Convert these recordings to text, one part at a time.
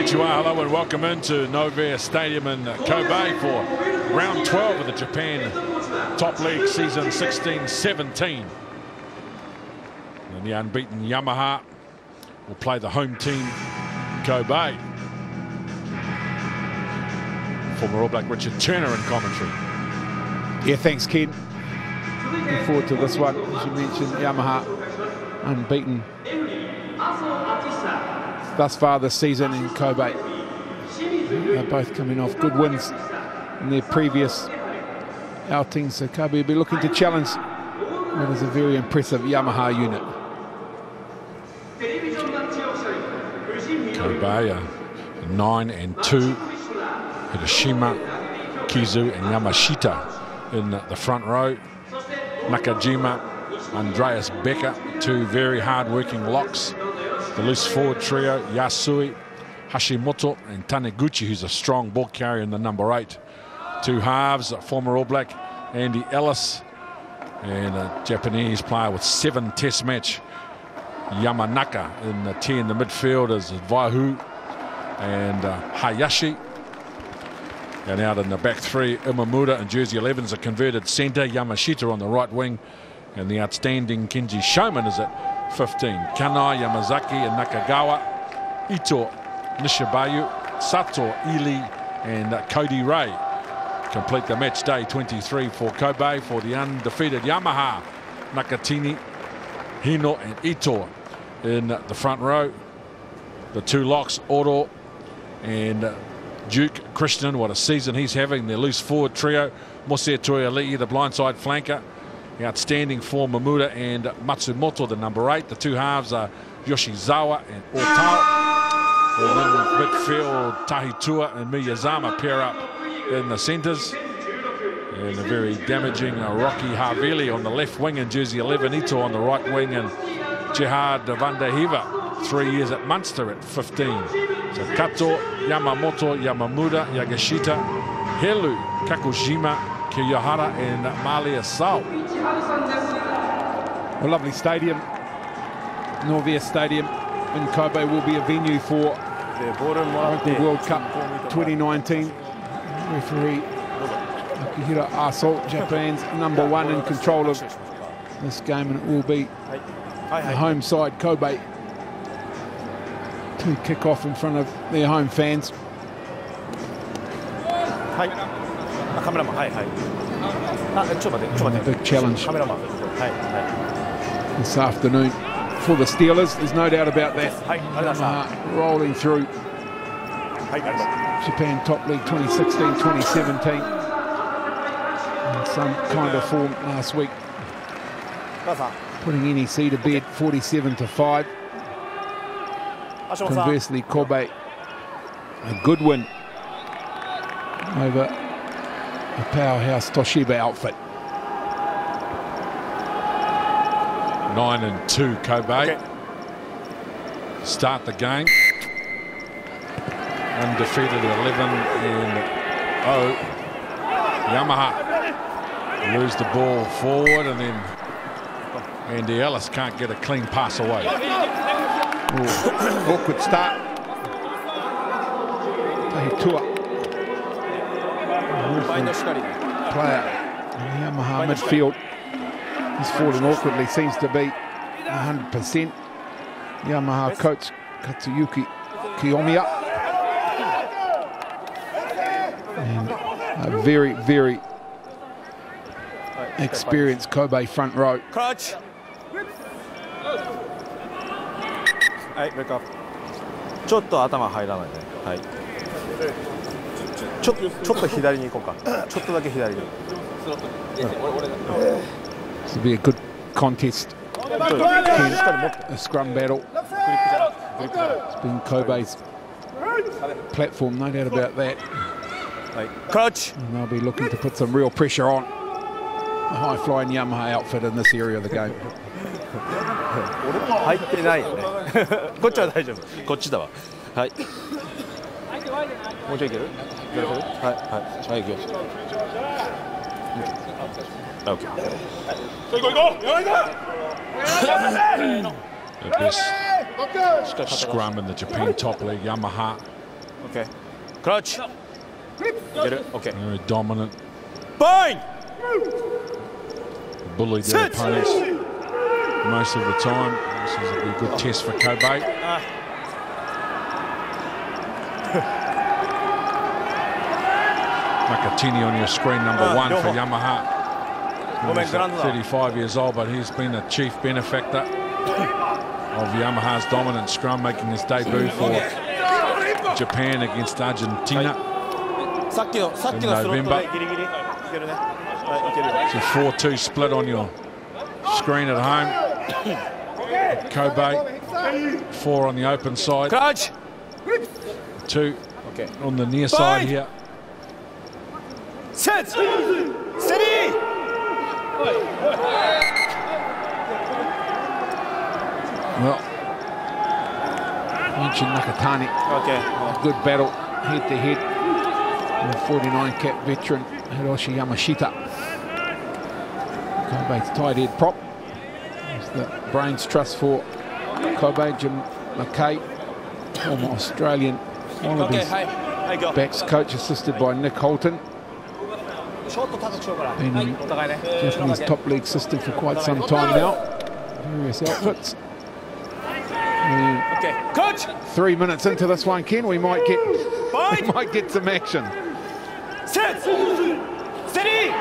Konnichiwa, hello and welcome into Novair Stadium in Kobe for round 12 of the Japan Top League season 16-17. And the unbeaten Yamaha will play the home team, Kobe. Former All Black Richard Turner in commentary. Yeah, thanks, Ken. Looking forward to this one. As you mentioned, Yamaha unbeaten thus far this season in Kobe. They're both coming off good wins in their previous outings, so Kobe will be looking to challenge what is a very impressive Yamaha unit. Kobe 9-2. Hiroshima, Kizu and Yamashita in the front row. Nakajima, Andreas Becker, two very hard-working locks. The loose forward trio, Yasui, Hashimoto and Taniguchi, who's a strong ball carrier in the number 8. Two halves, former All Black Andy Ellis and a Japanese player with 7 test match, Yamanaka. In the 10 in the midfield is Vaihu and Hayashi. And out in the back 3, Imamura and jersey 11 is a converted centre. Yamashita on the right wing. And the outstanding Kenji Showman is at 15. Kanai, Yamazaki and Nakagawa. Ito, Nishibayu, Sato, Ili and Cody Ray complete the match day 23 for Kobe. For the undefeated Yamaha, Nakatini, Hino and Ito in the front row. The two locks, Oro and Duke Christian, what a season he's having. Their loose forward trio, Mose Toyali'i, the blindside flanker. The outstanding for Mamura and Matsumoto, the number 8. The two halves are Yoshizawa and Otao. And then midfield, Tahitua and Miyazama pair up in the centres. And a very damaging Rocky Havili on the left wing in jersey 11. Ito on the right wing and Jihad Vandahiva, 3 years at Munster at 15. So Kato, Yamamoto, Yamamura, Yagashita, Helu, Kakujima, Kiyahara and Malia Sao. A lovely stadium. Novair Stadium in Kobe will be a venue for the World Cup 2019. Referee Akihiro Aso, Japan's number 1 in control of this game, and it will be the home side, Kobe, to kick off in front of their home fans. A big challenge this afternoon for the Steelers, there's no doubt about that. Rolling through Japan Top League 2016-2017 in some kind of form last week, putting NEC to bed 47-5. Conversely, Kobe, a good win over the powerhouse Toshiba outfit. 9-2 Kobe. Start the game. Undefeated 11-0. Yamaha lose the ball forward, and then Andy Ellis can't get a clean pass away. Awkward start. Tahitua, player in the Yamaha midfield. He's falling awkwardly, seems to be 100%. Yamaha coach Katsuyuki Kiyomiya. And a very, very experienced Kobe front row. Coach. Hey, back up. ちょっと頭入らないで。はい。ちょっと左に行こうか。ちょっとだけ左に。This will be a good contest. A scrum battle. It's been Kobe's platform, no doubt about that. Coach. And they'll be looking to put some real pressure on the high-flying Yamaha outfit in this area of the game. 入ってないよね。こっちは大丈夫。こっちだわ。はい。もうちょいいける？はいはいはい、行きます。Okay. The best scrum in the Japan Top League, Yamaha Okay. Crouch. Get it. Okay. Very dominant. Bind. Bullied their opponents most of the time. This is a good test for Kobe. Nakatini on your screen, number 1 for Yamaha. He's 35 years old, but he's been a chief benefactor of Yamaha's dominant scrum, making his debut for Japan against Argentina in November. It's a 4-2 split on your screen at home. Kobe, 4 on the open side. 2 on the near side here. Set! Steady! Well, mentioned Nakatani. Okay. Good battle, head-to-head. 49-cap veteran Hiroshi Yamashita. Kobe's tight head prop. It's the brains trust for Kobe. Jim McKay, former Australian Wallabies backs coach, assisted by Nick Holton. Been in Japanese top league system for quite some time now. Various outfits. Coach. 3 minutes into this one, Ken, we might get some action. Set. Steady.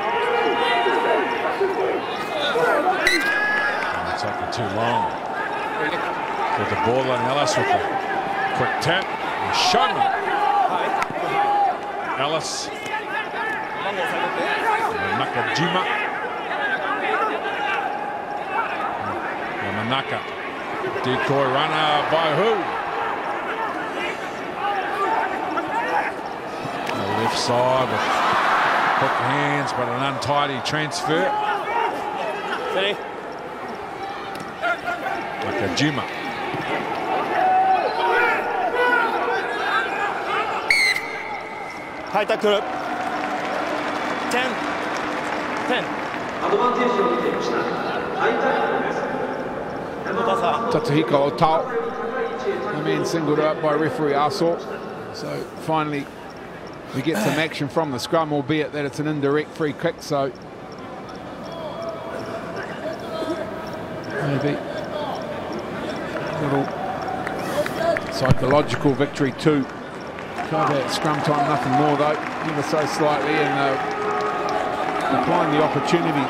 Taking too long. With the ball on Ellis with a quick tap. And Shunman. Ellis. Nakajima. Yamanaka. Decoy runner by who? The left side with quick hands, but an untidy transfer. Steady. Nakajima. High tackle. 10. 10. Tatsuhiko Otao, the man singled out by referee Arsaw. So finally we get some action from the scrum, albeit that it's an indirect free kick, so maybe a little psychological victory too. Kobe at scrum time, nothing more though, ever so slightly, and applying the opportunity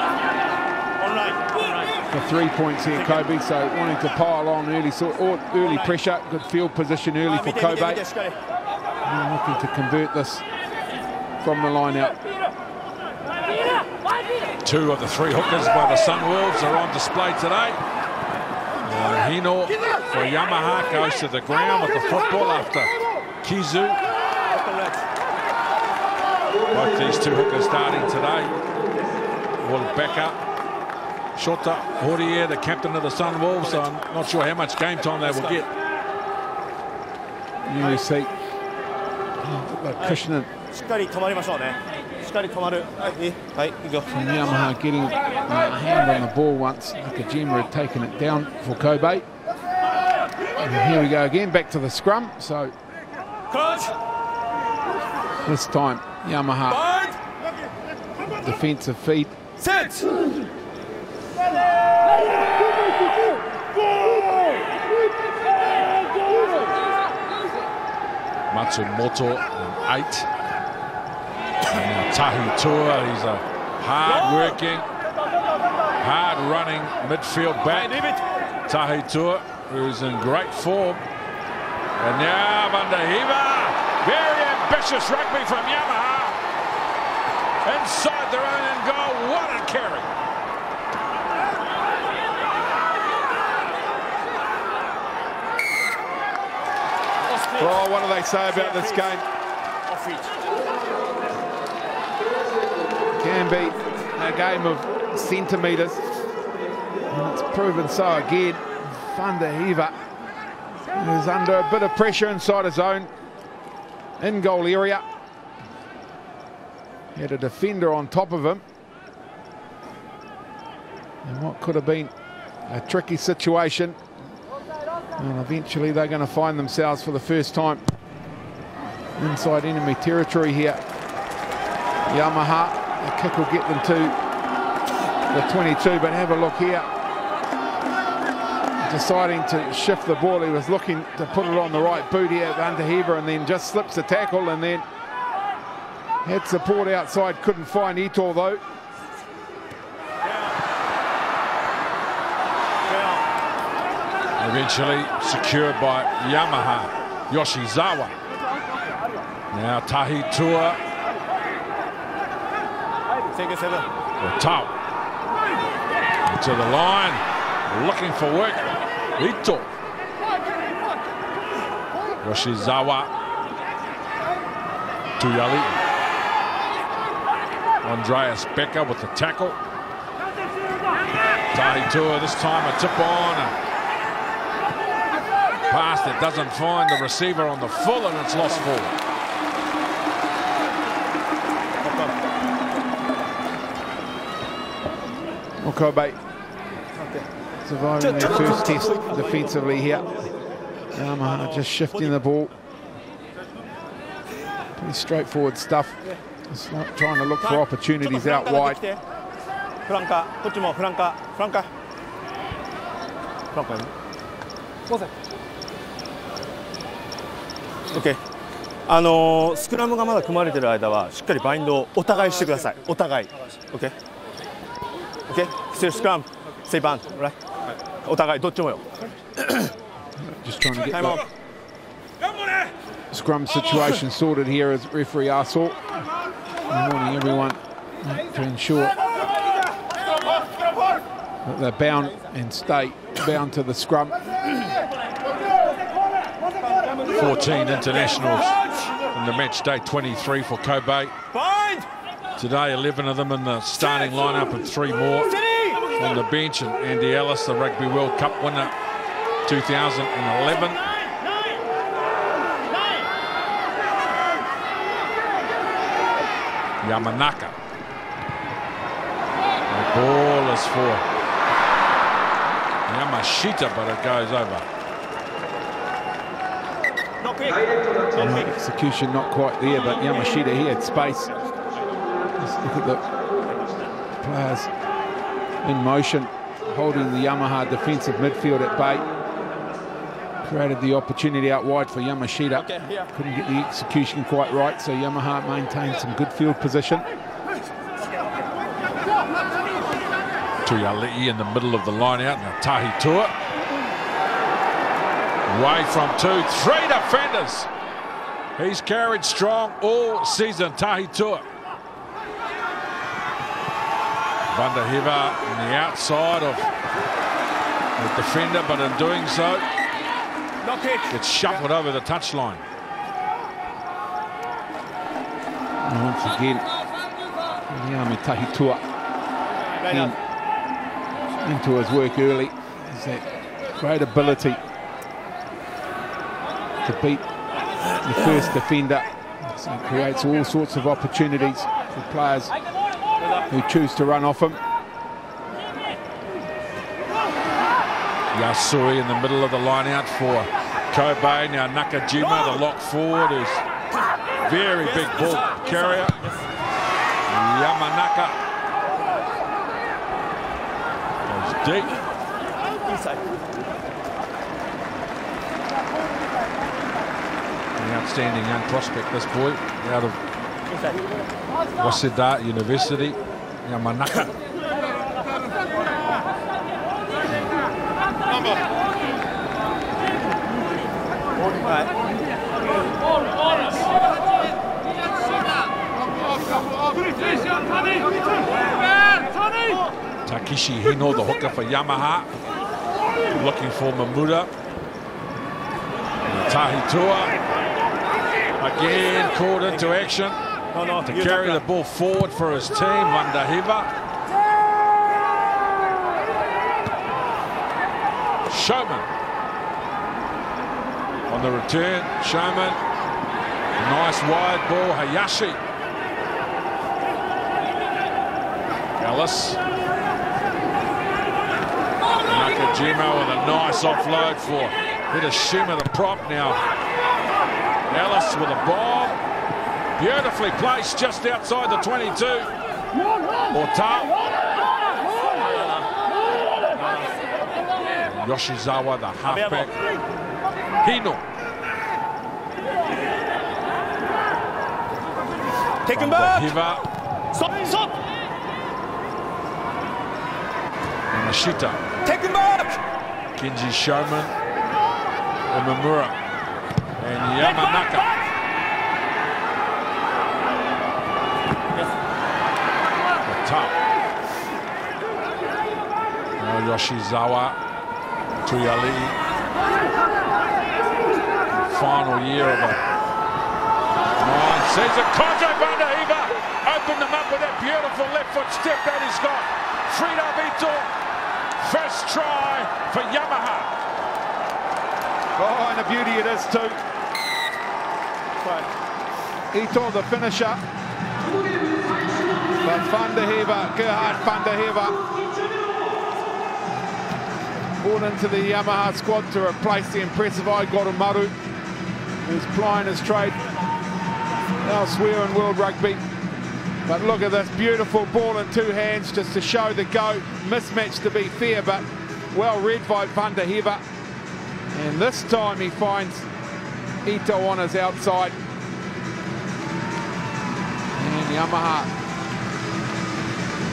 for 3 points here, Kobe, so wanting to pile on early pressure, good field position early for Kobe. And looking to convert this from the line out. 2 of the 3 hookers by the Sunwolves are on display today. Hino for Yamaha goes to the ground with the football after Kizu. Both these 2 hookers starting today. Will back up. Shota Horier, the captain of the Sunwolves, so I'm not sure how much game time they will get. You see, cushioning. From Yamaha getting a hand on the ball once. Nakajima had taken it down for Kobe. And here we go again, back to the scrum. So this time Yamaha defensive feed. Set. Matsumoto in 8. And now Tahi Tua, he's a hard-working, hard-running midfield back. Tahi Tua, who's in great form. And now Vandahiva, very ambitious rugby from Yamaha. Inside their own end goal, what a carry. Oh, what do they say about this game? Can be a game of centimetres. And it's proven so again. Vandahiva is under a bit of pressure inside his own in-goal area. He had a defender on top of him. And what could have been a tricky situation. And eventually they're going to find themselves for the first time inside enemy territory here. Yamaha, the kick will get them to the 22, but have a look here. Deciding to shift the ball, he was looking to put it on the right boot here at Vanderhever, and then just slips the tackle, and then had support outside, couldn't find Ito though. Eventually secured by Yamaha, Yoshizawa. Now Tahi Tua. Tau. To the line, looking for work. Ito. Yoshizawa. Tuyali. Andreas Becker with the tackle. Tahi Tua this time a tip on. Pass that doesn't find the receiver on the full, and it's lost forward. Kobe surviving their first test defensively here. Yamaha just shifting the ball. Pretty straightforward stuff. Just like trying to look for opportunities out wide. OK。スクラムがまだ組まれている間はしっかりバインドをお互いしてください。お互い。OK。OK。Still scrum. Say band. Right. お互いどっちもよ。Just trying to get the scrum situation sorted here as referee Arsaw. Warning everyone to ensure that they're bound and stay bound to the scrum. 14 internationals in the match day, 23 for Kobe. Today 11 of them in the starting lineup and 3 more on the bench. And Andy Ellis, the Rugby World Cup winner 2011. Yamanaka. The ball is for Yamashita, but it goes over. Execution not quite there, but Yamashita, he had space. Just look at the players in motion, holding the Yamaha defensive midfield at bay. Created the opportunity out wide for Yamashita. Couldn't get the execution quite right, so Yamaha maintained some good field position. Tuyali'i in the middle of the line out. Now Tahi Tua. Away from 2, 3 defenders. He's carried strong all season, Tahi Tua. Vanderhever on the outside of the defender, but in doing so, gets shuffled over the touchline. And once again, Tahi Tua into his work early. There's that great ability to beat the first defender. So it creates all sorts of opportunities for players who choose to run off him. Yasui in the middle of the line out for Kobe. Now Nakajima, the lock forward, is very big ball carrier. Yamanaka goes deep. An outstanding young prospect, this boy, out of Waseda University. Yamanaka. Takishi Hino, the hooker for Yamaha, looking for Mamuda. Tahi Tua again called into action to carry the ball forward for his team. Vanderhever. Showman on the return. Showman, nice wide ball. Hayashi. Ellis. Nakajima with a nice offload for Hiroshima, the prop. Now Ellis with a bomb. Beautifully placed just outside the 22. Ota. Yoshizawa, the halfback. Hino. Take him back. Hiva. Stop. Mashita. Take him back. Kenji Showman. Umemura. And Yamanaka. Top. Yoshizawa. Tuyali. Final year of a 9 season contract. Vanda Hiva opened them up with that beautiful left foot step that he's got. Freed up Ito. First try for Yamaha. Oh, and a beauty it is too. Ito, the finisher. But Vanda Hiva, Gerhard Vanda Hiva, brought into the Yamaha squad to replace the impressive Igor Maru, who's plying his trade elsewhere in World Rugby. But look at this beautiful ball in two hands just to show the go. Mismatch to be fair, but well read by Vanda Hiva. And this time he finds Ito on his outside. And Yamaha,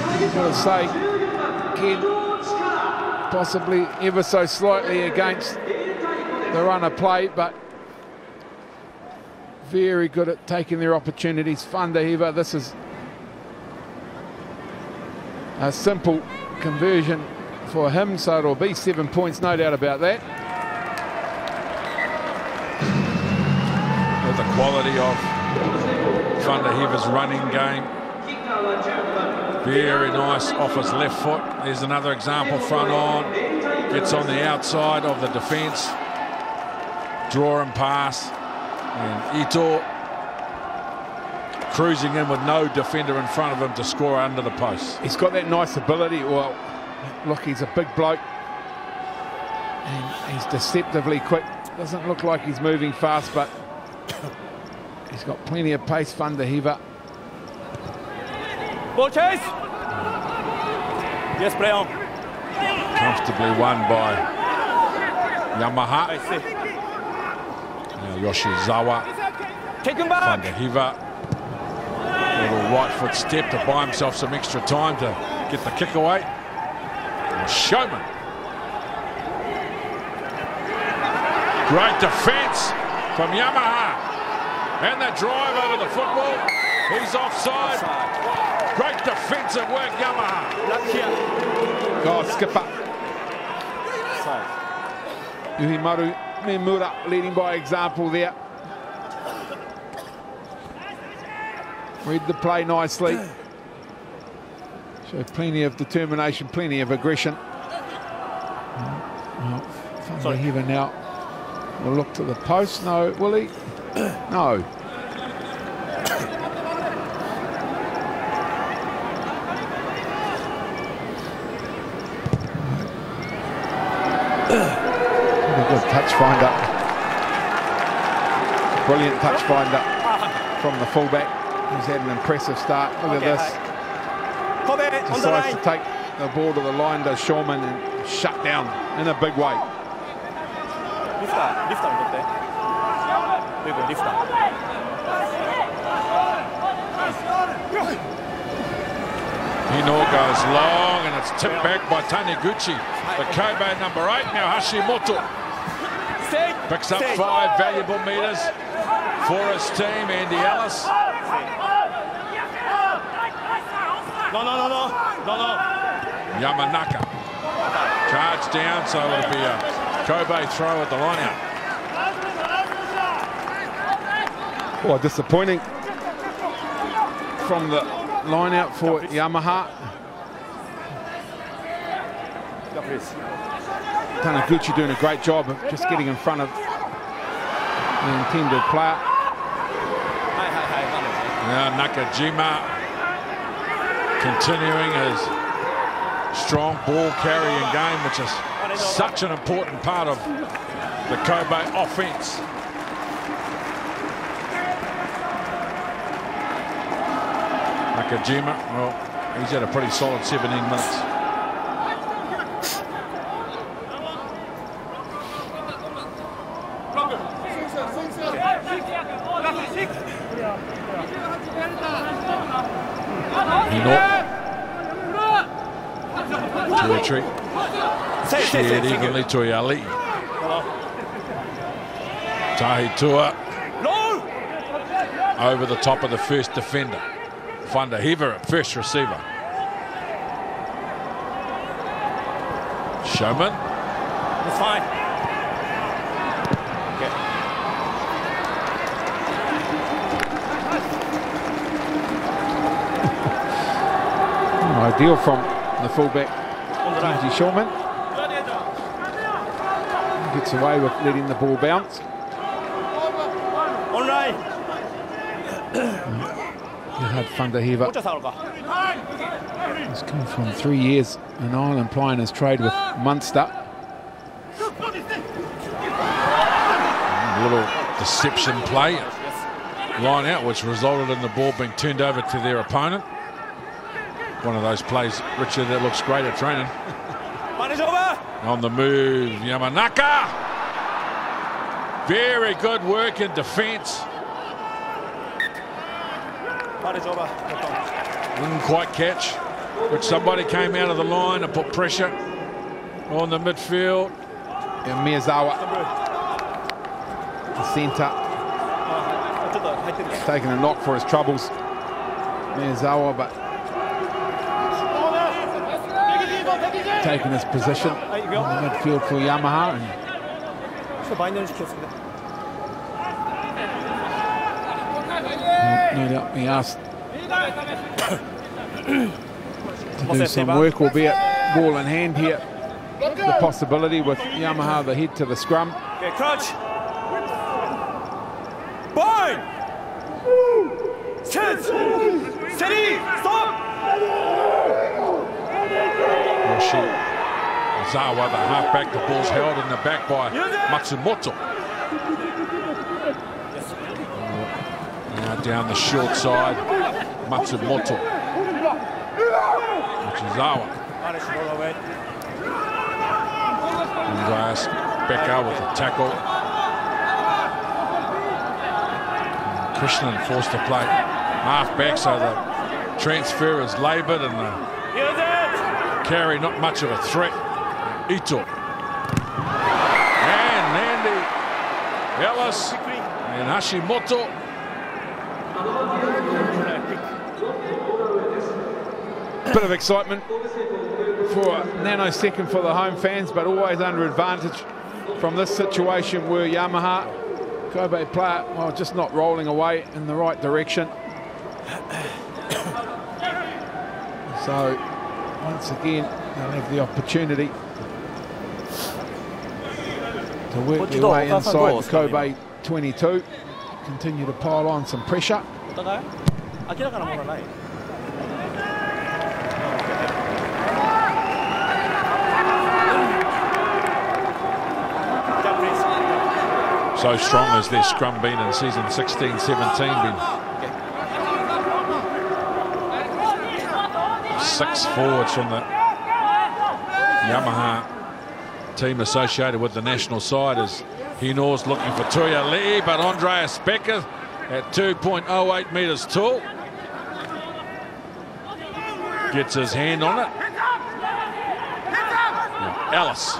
I've got to say, again, possibly ever so slightly against the run of play, but very good at taking their opportunities. Vanda Hiva, this is a simple conversion for him, so it'll be 7 points, no doubt about that. With the quality of Vanda Hiva's running game. Very nice off his left foot. There's another example, front on. Gets on the outside of the defence. Draw and pass. And Ito cruising in with no defender in front of him to score under the post. He's got that nice ability. Well, look, he's a big bloke. And he's deceptively quick. Doesn't look like he's moving fast, but he's got plenty of pace, Vanda Hiva. Ball chase. Yes, play on. Comfortably won by Yamaha. Now Yoshizawa. Take him back. Vanda Hiva. Little right foot step to buy himself some extra time to get the kick away. And Showman. Great defence from Yamaha. And the drive over the football. He's offside. Great defensive work, Yamaha. Oh, skipper. Uhimaru Memura leading by example there. Read the play nicely. Show plenty of determination, plenty of aggression. Vanda Hiva now will look to the post. No, will he? No. Good touch finder. Brilliant touch finder from the fullback. He's had an impressive start. Look at this. Decides to take the ball to the line, does Shawman, and shut down in a big way. Hino goes long and it's tipped back by Taniguchi. The Kobe number 8, now Hashimoto. Picks up 5 valuable metres for his team, Andy Ellis. No. Yamanaka. Charge down, so it'll be a Kobe throw at the line out. Oh, disappointing from the line out for Yamaha. Taniguchi doing a great job of just getting in front of the intended player. Now Nakajima continuing his strong ball carrying game, which is such an important part of the Kobe offence. Nakajima, well, he's had a pretty solid 17 minutes. Territory shared evenly to Yali. Tahitua over the top of the first defender. Van der Heever at first receiver. Showman. That's fine. Ideal from the fullback, Andy Shulman. Gets away with letting the ball bounce. You had Van der Heever. He's come from 3 years in Ireland playing his trade with Munster. A little deception play, line out, which resulted in the ball being turned over to their opponent. One of those plays, Richard, that looks great at training. On the move, Yamanaka. Very good work in defence. Didn't quite catch, but somebody came out of the line and put pressure on the midfield. And Miyazawa, the centre, taking a knock for his troubles. Miyazawa, but taking his position in the midfield for Yamaha. And no doubt he asked to do some work, albeit ball in hand here. The possibility with Yamaha the head to the scrum. Okay, crouch. Bind. Chance. Steady. Stop. Zawa, the halfback, the ball's held in the back by Matsumoto. Now down the short side, Matsumoto. Zawa. Andreas Becker with a tackle. Krishnan forced to play halfback, so the transfer is laboured and the carry not much of a threat. Ito. And Nandi Ellis and Hashimoto. Bit of excitement for a nanosecond for the home fans, but always under advantage from this situation where Yamaha, Kobe player, well, just not rolling away in the right direction. So once again, they'll have the opportunity to work their way inside the Kobe 22. Continue to pile on some pressure. So strong as their scrum been in season 16-17, been 6 forwards from the Yamaha team associated with the national side as Hino's looking for Tuya Lee, but Andreas Becker at 2.08 metres tall gets his hand on it. Now, Ellis.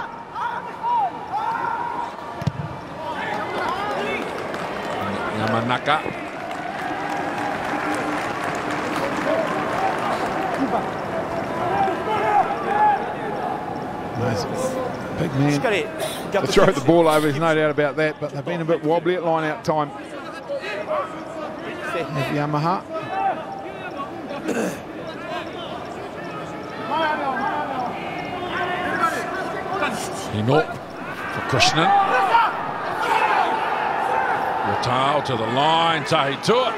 Yamanaka. Nice. Big man to throw the ball over, there's no doubt about that, but they've been a bit wobbly at line out time. Yamaha. Hino for Krishnan. Ratal to the line, Tahitua.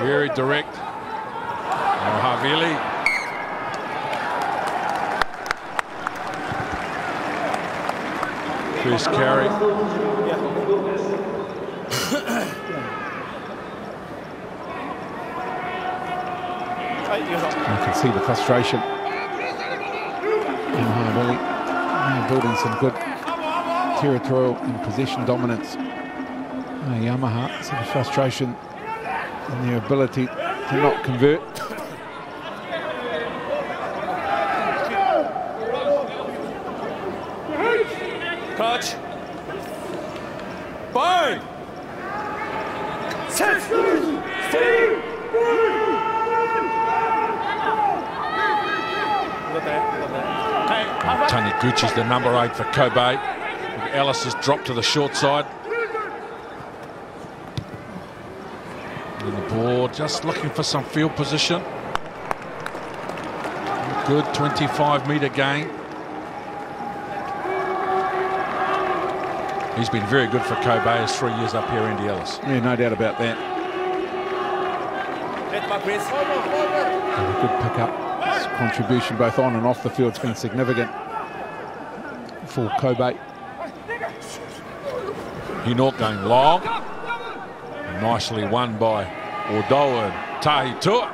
Very direct. Havili. First carry. can see the frustration. Really building some good territorial and position dominance. Yamaha, some frustration in their ability to not convert. Touch. Bind. Set. Stay. Taniguchi's the number 8 for Kobe. Ellis has dropped to the short side. And the ball just looking for some field position. Good 25-metre gain. He's been very good for Kobe his 3 years up here, Andy Ellis. Yeah, no doubt about that. And a good pick-up. His contribution both on and off the field has been significant for Kobe. Hinok going long. Nicely won by Ordo and Tahi Tua.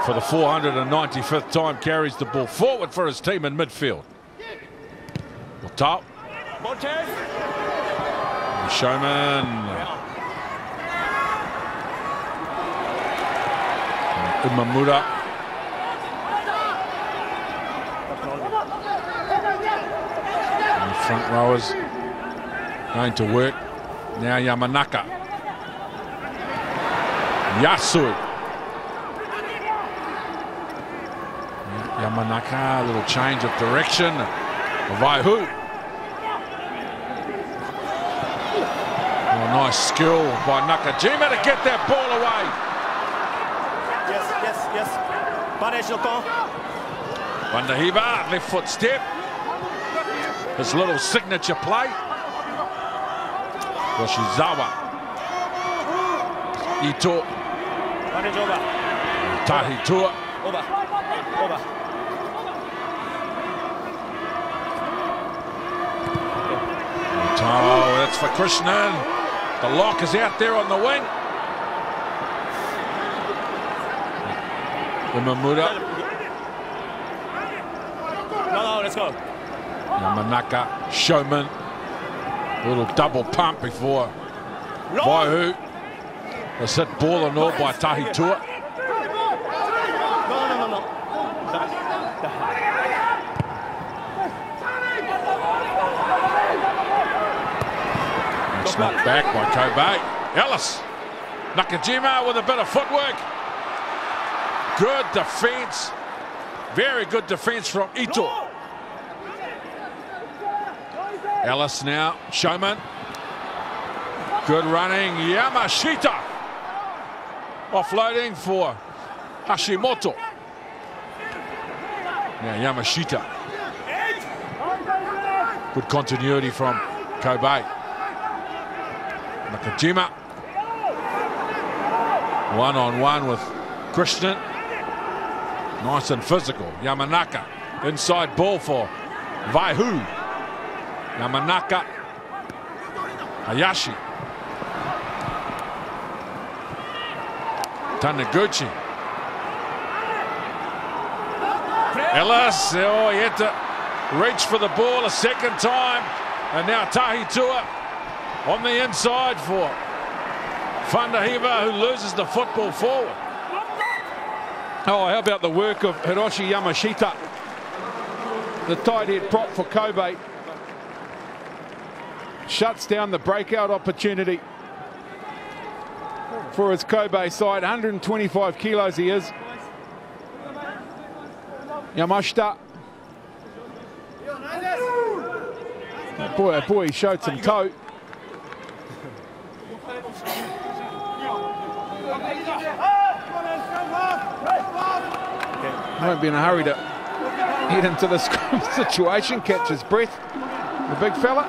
For the 495th time, carries the ball forward for his team in midfield. Otau. Showman. Umamura. And the front rowers going to work. Now Yamanaka. Yasui. Yamanaka, a little change of direction. Vaihu. Nice skill by Nakajima to get that ball away. Yes. Vandahiva, left foot step. His little signature play. Yoshizawa. Ito. Tahi Tua. Oh, that's for Krishnan. The lock is out there on the wing. Umamura. No, let's go. Yamanaka, Showman. A little double pump before Vaihu. A set ball and all by Tahi Tua. No. Knocked back by Kobe. Ellis. Nakajima with a bit of footwork. Good defence. Very good defence from Ito. Ellis now. Showman. Good running. Yamashita. Offloading for Hashimoto. Now Yamashita. Good continuity from Kobe. Nakajima. One-on-one with Krishnan. Nice and physical. Yamanaka. Inside ball for Vaihu. Yamanaka. Hayashi. Taniguchi. Ellis. Oh, he had to reach for the ball a second time. And now Tahi Tua on the inside for Vandahiva, who loses the football forward. Oh, how about the work of Hiroshi Yamashita, the tight head prop for Kobe. Shuts down the breakout opportunity for his Kobe side. 125 kilos he is. Yamashita. Boy, he showed some toe. Won't be in a hurry to head into the scrum situation, catch his breath. The big fella.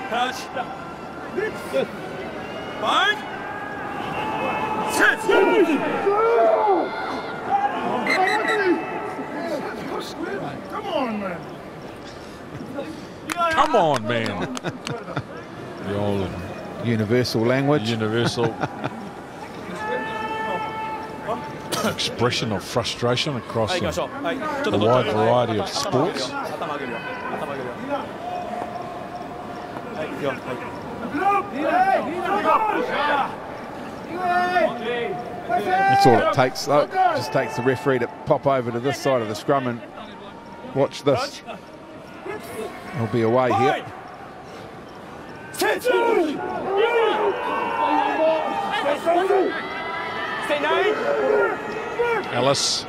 Touch. Bind. Set. Come on, man. The old Universal language. Universal expression of frustration across a wide variety of sports. That's all it takes, though. It just takes the referee to pop over to this side of the scrum and watch this. He'll be away here. Ellis,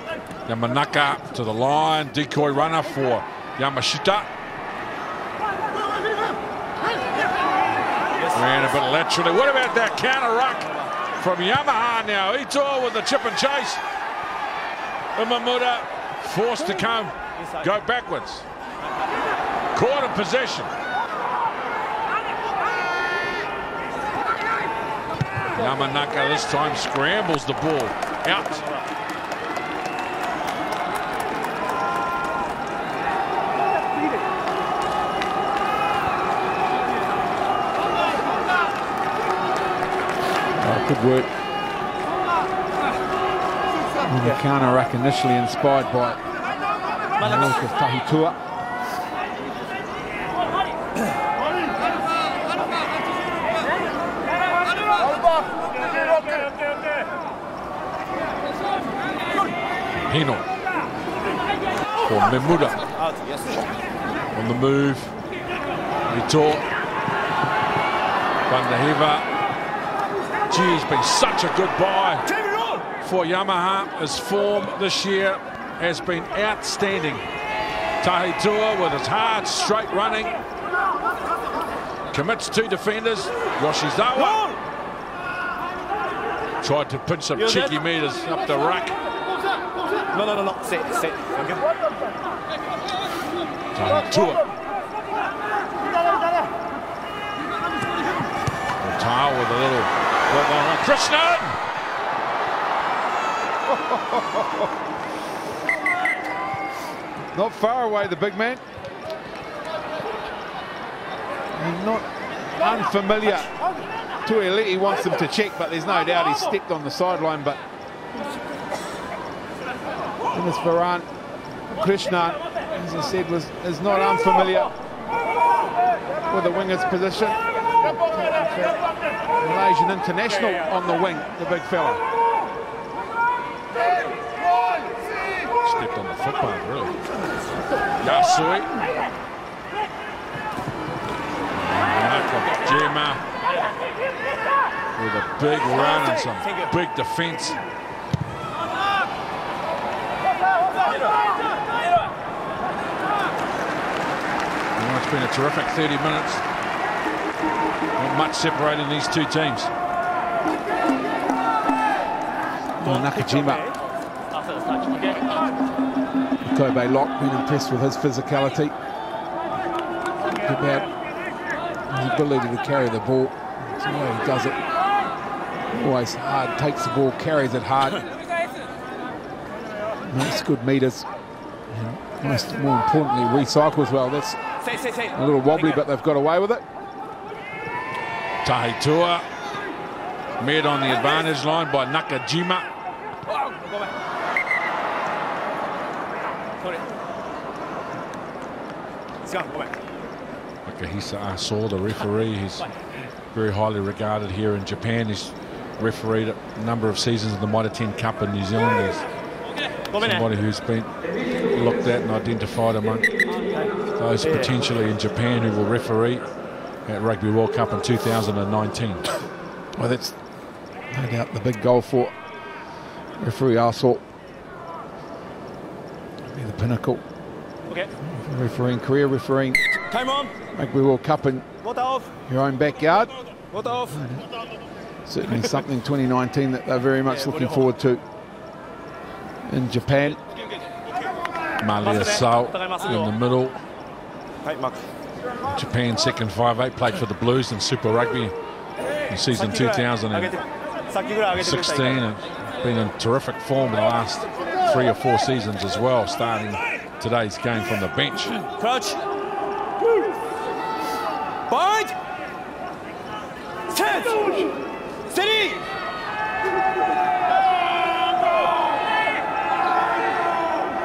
Yamanaka to the line, decoy runner for Yamashita. Ran a bit laterally. What about that counter ruck from Yamaha now? Ito with the chip and chase. Umamuda forced to go backwards. Caught in possession. Yamanaka this time scrambles the ball out. Good work. The counter ruck initially inspired by the work of Tahitua. Hino for Memuda on the move. Ito Bandahiva. Gee, he's been such a good buy for Yamaha. His form this year has been outstanding. Tahitua with his hard, straight running. Commits 2 defenders. Yoshizawa tried to pinch some cheeky meters up the ruck. No. Sit. Tahitua. Tile with a little Krishnan! Not far away, the big man. And not unfamiliar. Tuiliti wants him to check, but there's no doubt he's stepped on the sideline. But Dennis Varane, Krishnan, as I said, is not unfamiliar with the winger's position. Malaysian international on the wing, the big fella. Stepped on the footpath, really. Yasui. Jema with a big run and some big defence. Well, it's been a terrific 30 minutes. Not much separating these two teams. Nakajima. Kobe Lock, been impressed with his physicality. About his ability to carry the ball. That's the way he does it. Always hard, takes the ball, carries it hard. Makes good meters. And more importantly, recycles well. That's a little wobbly, but they've got away with it. Tahitua made on the advantage line by Nakajima. Akihisa Aso, the referee, he's very highly regarded here in Japan. He's refereed a number of seasons of the Mitre 10 Cup in New Zealand. He's somebody who's been looked at and identified among those potentially in Japan who will referee at Rugby World Cup in 2019. Well, that's no doubt the big goal for referee Aso. Be the pinnacle. Refereeing career, refereeing Rugby World Cup in your own backyard. Certainly something 2019 that they're very much looking forward to in Japan. Malia Sao in the middle. Japan second 5'8", played for the Blues in Super Rugby in season 2016 and been in terrific form in the last 3 or 4 seasons as well, starting today's game from the bench. Crouch. Point.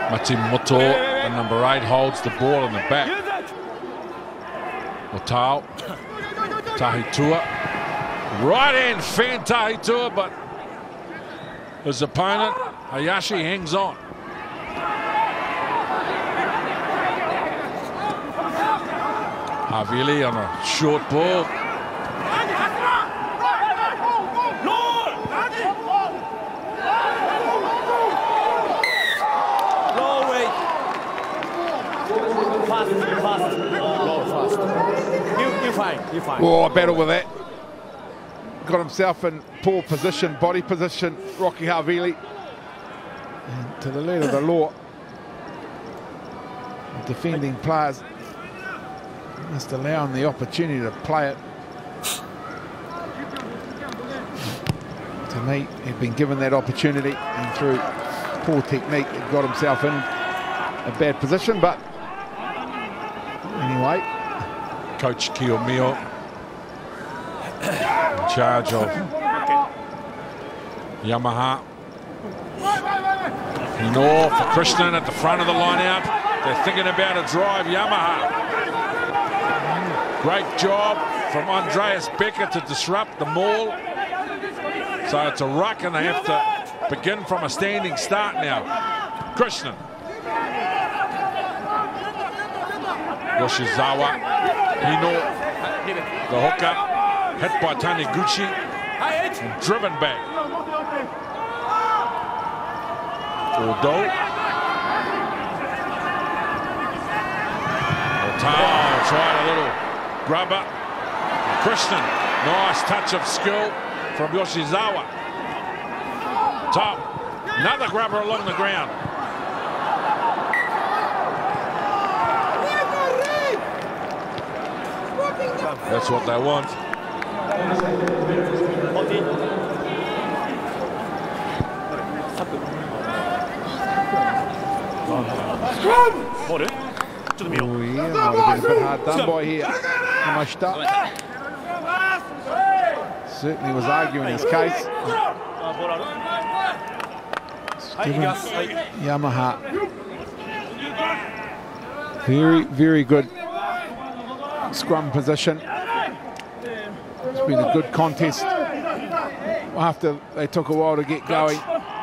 Matsumoto, the number 8, holds the ball in the back. Otao, Tahitua, right hand fan Tahitua, but his opponent Hayashi hangs on. Havili on a short ball. You're fine. Oh, battle with that. Got himself in poor position, body position, Rocky Havili. And to the letter of the law, the defending players must allow him the opportunity to play it. To me, he'd been given that opportunity, and through poor technique, he got himself in a bad position, but anyway. Coach Kiyomiya in charge of Yamaha. Hino for Krishnan at the front of the line out. They're thinking about a drive, Yamaha. Great job from Andreas Becker to disrupt the maul. So it's a ruck and they have to begin from a standing start now. Krishnan. Yoshizawa. Hino, the hooker, hit by Taniguchi, and driven back. Odo. Otao tried a little grubber. Krishnan, nice touch of skill from Yoshizawa. Top, another grubber along the ground. That's what they want. Oh yeah, might have been a bit hard done by here. Yamashita certainly was arguing his case. Given Yamaha very good scrum position. It's been a good contest after they took a while to get going,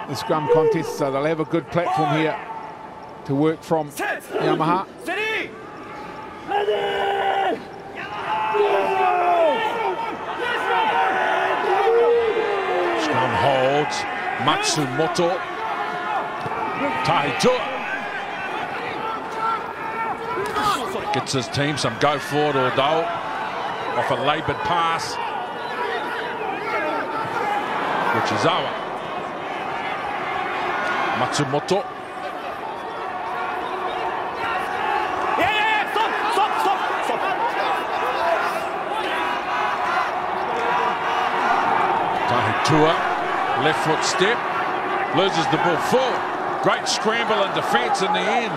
the scrum contest, so they'll have a good platform here to work from Yamaha. Scrum holds, Matsumoto, Tahitua. Gets his team some go forward Odo off a laboured pass. Yoshizawa. Matsumoto. Tahitua, left foot step, loses the ball forward. Great scramble and defence in the end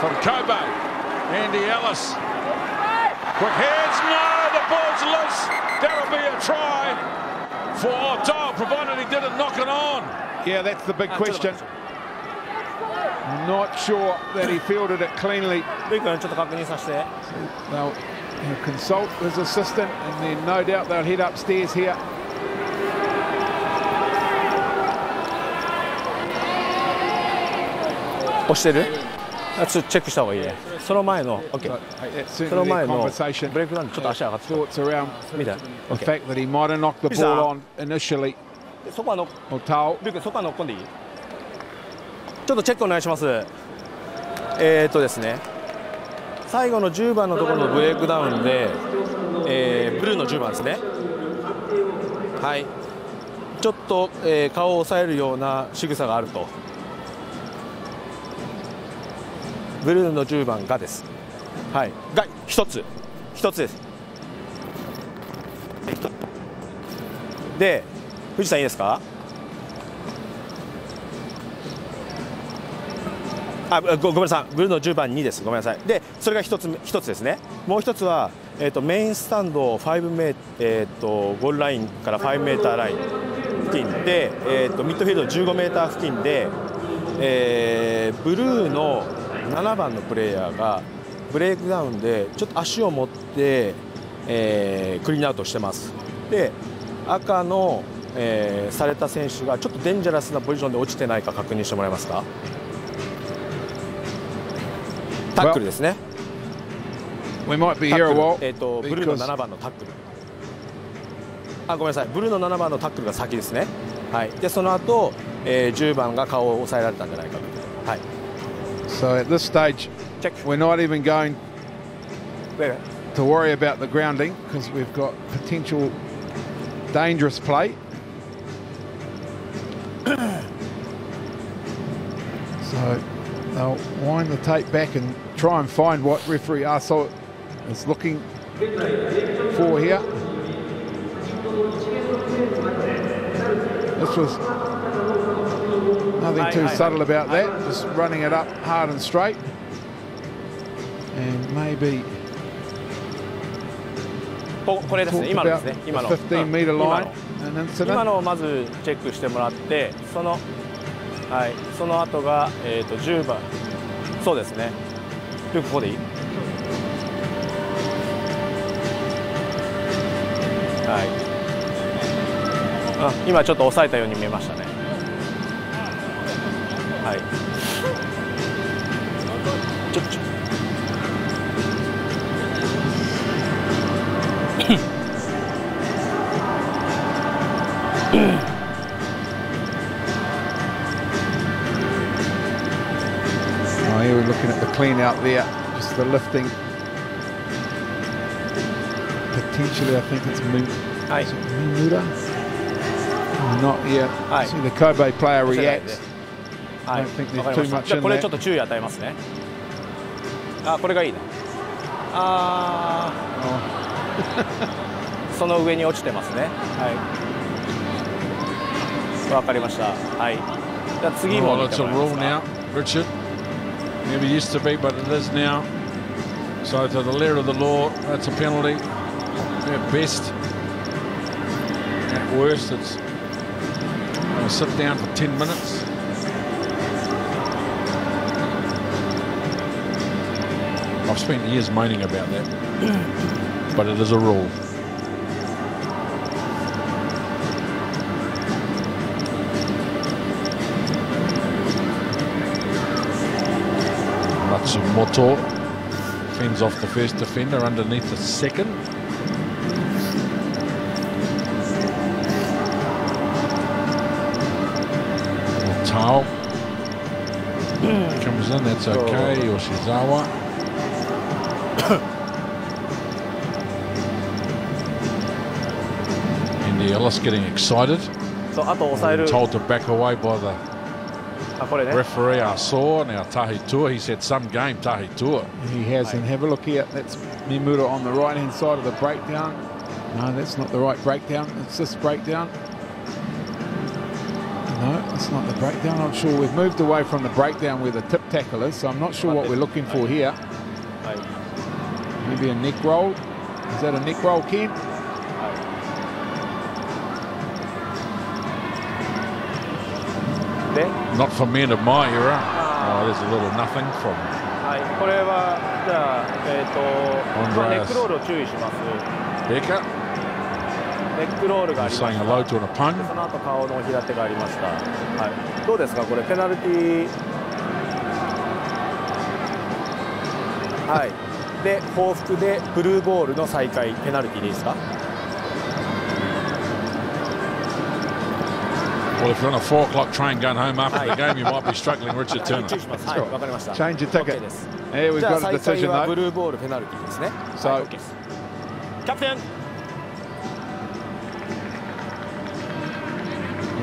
from Kobe. Andy Ellis. Quick hands, no, the ball's loose. That'll be a try for Otto, provided he didn't knock it on. Yeah, that's the big question. Not sure that he fielded it cleanly. So they'll consult his assistant, and then no doubt they'll head upstairs here. Let's check した方がいいね。その前の、OK。その前のブレイクダウンちょっと足上がってた。Thoughts around the fact that he might have knocked the ball on initially. そこはの、Otao. ルークそこは乗っ込んでいい？ちょっとチェックお願いします。ですね。最後の10番のところのブレイクダウンで、ブルーの10番ですね。はい。ちょっと、顔を押さえるような仕草があると。ブルーの10番がです。はい。が一つです。で、藤さんいいですか？ごめんなさい。ブルーの10番2です。ごめんなさい。で、それが一つですね。もう一つはメインスタンド5メー、ゴールラインから5メーターライン付近で、ミッドフィールド15メーター付近で、ブルーの7番のプレイヤーがブレイクダウンでちょっと足を持って、クリーンアウトしてます。で赤の、された選手がちょっとデンジャラスなポジションで落ちてないか確認してもらえますか。タックルですね。We might be here a while. ブルーの7番のタックル。ごめんなさい。ブルーの7番のタックルが先ですね。はい。でその後、10番が顔を押さえられたんじゃないかと。はい。So at this stage, we're not even going to worry about the grounding because we've got potential dangerous play. So they'll wind the tape back and try and find what referee Arso is looking for here. This was nothing too subtle about that, just running it up hard and straight. And maybe これですね、今のですね、今の 15-meter line and incident. 今のをまずチェックしてもらって、その後が10番、そうですね。ルークここでいい？はい。今ちょっと抑えたように見えましたね。はい。Here we're looking at the clean out there, just the lifting. Potentially, I think it's Mimuda. Not yet. See the Kobe player reacts. I don't think there's too much in there. これちょっと注意与えますね。これがいいな。その上に落ちてますね。はい。わかりました。はい。じゃあ次も見てもらえますか。Richard. Never used to be, but it is now. So to the letter of the law, that's a penalty. At best, at worst, it's sit down for 10 minutes. I've spent years moaning about that, but it is a rule. Matsumoto fends off the first defender underneath the second. Tao comes in, that's okay. Yoshizawa. Andy Ellis getting excited. Told to back away by the referee I saw. Now Tahitua, he said some game Tahitua. He has, and have a look here. That's Mimura on the right hand side of the breakdown. No, that's not the right breakdown. It's this breakdown. No, it's not the breakdown. I'm not sure. We've moved away from the breakdown where the tip tackle is, so I'm not sure what we're looking for here. Maybe a neck roll. Is that a neck roll, Ken? Not for men of my era. Oh, there's a little nothing from. これはじゃあネックロールを注意します。Becca. ネックロールがありました。Saying hello to an opponent. その後顔の平手がありました。はい。どうですかこれペナルティー。はい。で報復でブルーボールの再開ペナルティーでいいですか？ Well, if you're on a 4 o'clock train going home after the game, you might be struggling, Richard Turner. Change your ticket. Yeah, we've got a decision though. ブルーボールペナルティーですね。So, キャプテン。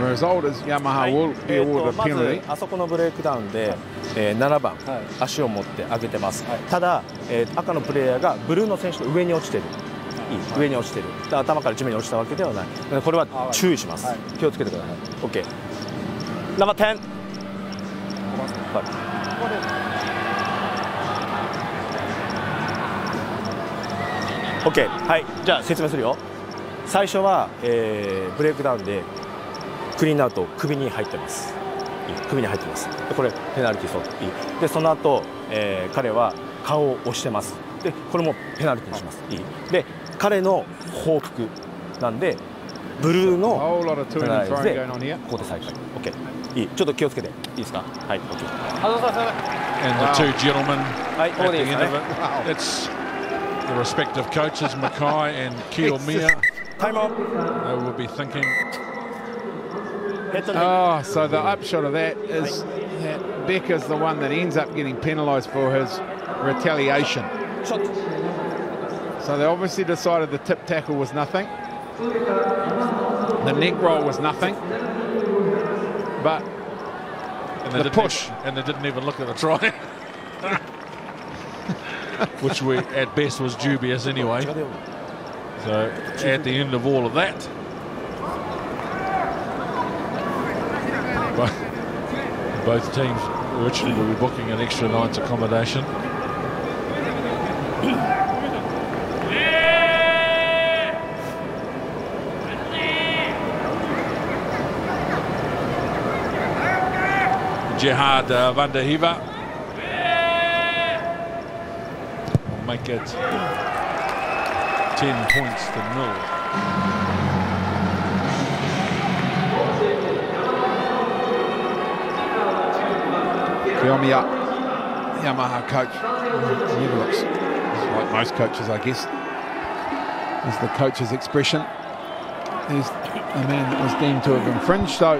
result is Yamaha will be awarded a penalty. まずあそこのブレイクダウンで、7番、足を持って上げてます。ただ、赤のプレイヤーがブルーの選手の上に落ちてる。上に落ちてる。頭から地面に落ちたわけではない。これは注意します。気をつけてください。OK。ナンバー10。OK、はい、じゃあ説明するよ。最初は、ブレイクダウンでクリーンアウト首に入ってます。首に入ってます。でこれペナルティーそういい。でその後、彼は顔を押してます。でこれもペナルティーにします。いい。で彼の報復なんでブルーのペナルティーでここで再開。OK。いい。ちょっと気をつけていいですか。はい。OK。And the two gentlemen at the end of it, it's the respective coaches, Mackay and Kiyomiya. Time out. They will be thinking. Oh, so the upshot of that is that Becker's the one that ends up getting penalised for his retaliation. So they obviously decided the tip tackle was nothing. The neck roll was nothing. But the push. And they didn't even look at the try. Which we at best was dubious anyway. So at the end of all of that, both teams virtually will be booking an extra night's accommodation. Jihad van der Hiva will make it 10 points to 0. Kiyomiya, Yamaha coach, never looks like most coaches, I guess. Is the coach's expression. He's the man that was deemed to have infringed. So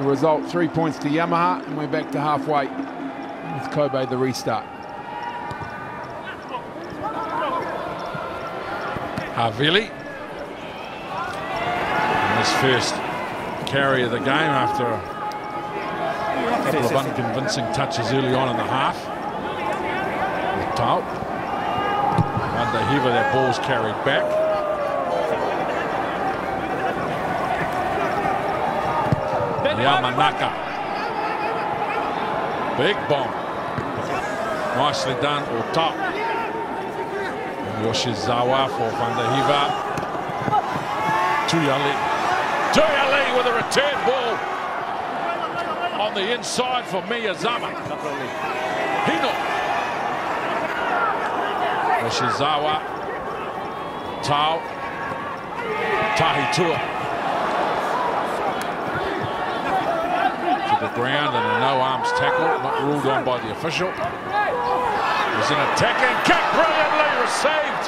the result, 3 points to Yamaha, and we're back to halfway with Kobe the restart. Havili. His first carry of the game after a couple of unconvincing touches early on in the half. With Tau. Under Hiva, that ball's carried back. Yamanaka. Big bomb. Nicely done, Ota. Yoshizawa for Van der Hiva. Tuyali with a return ball on the inside for Miyazama. Hino. Yoshizawa. Tau. Tahitua. The ground and a no-arms tackle, not ruled on by the official. There's an attacking kick, brilliantly received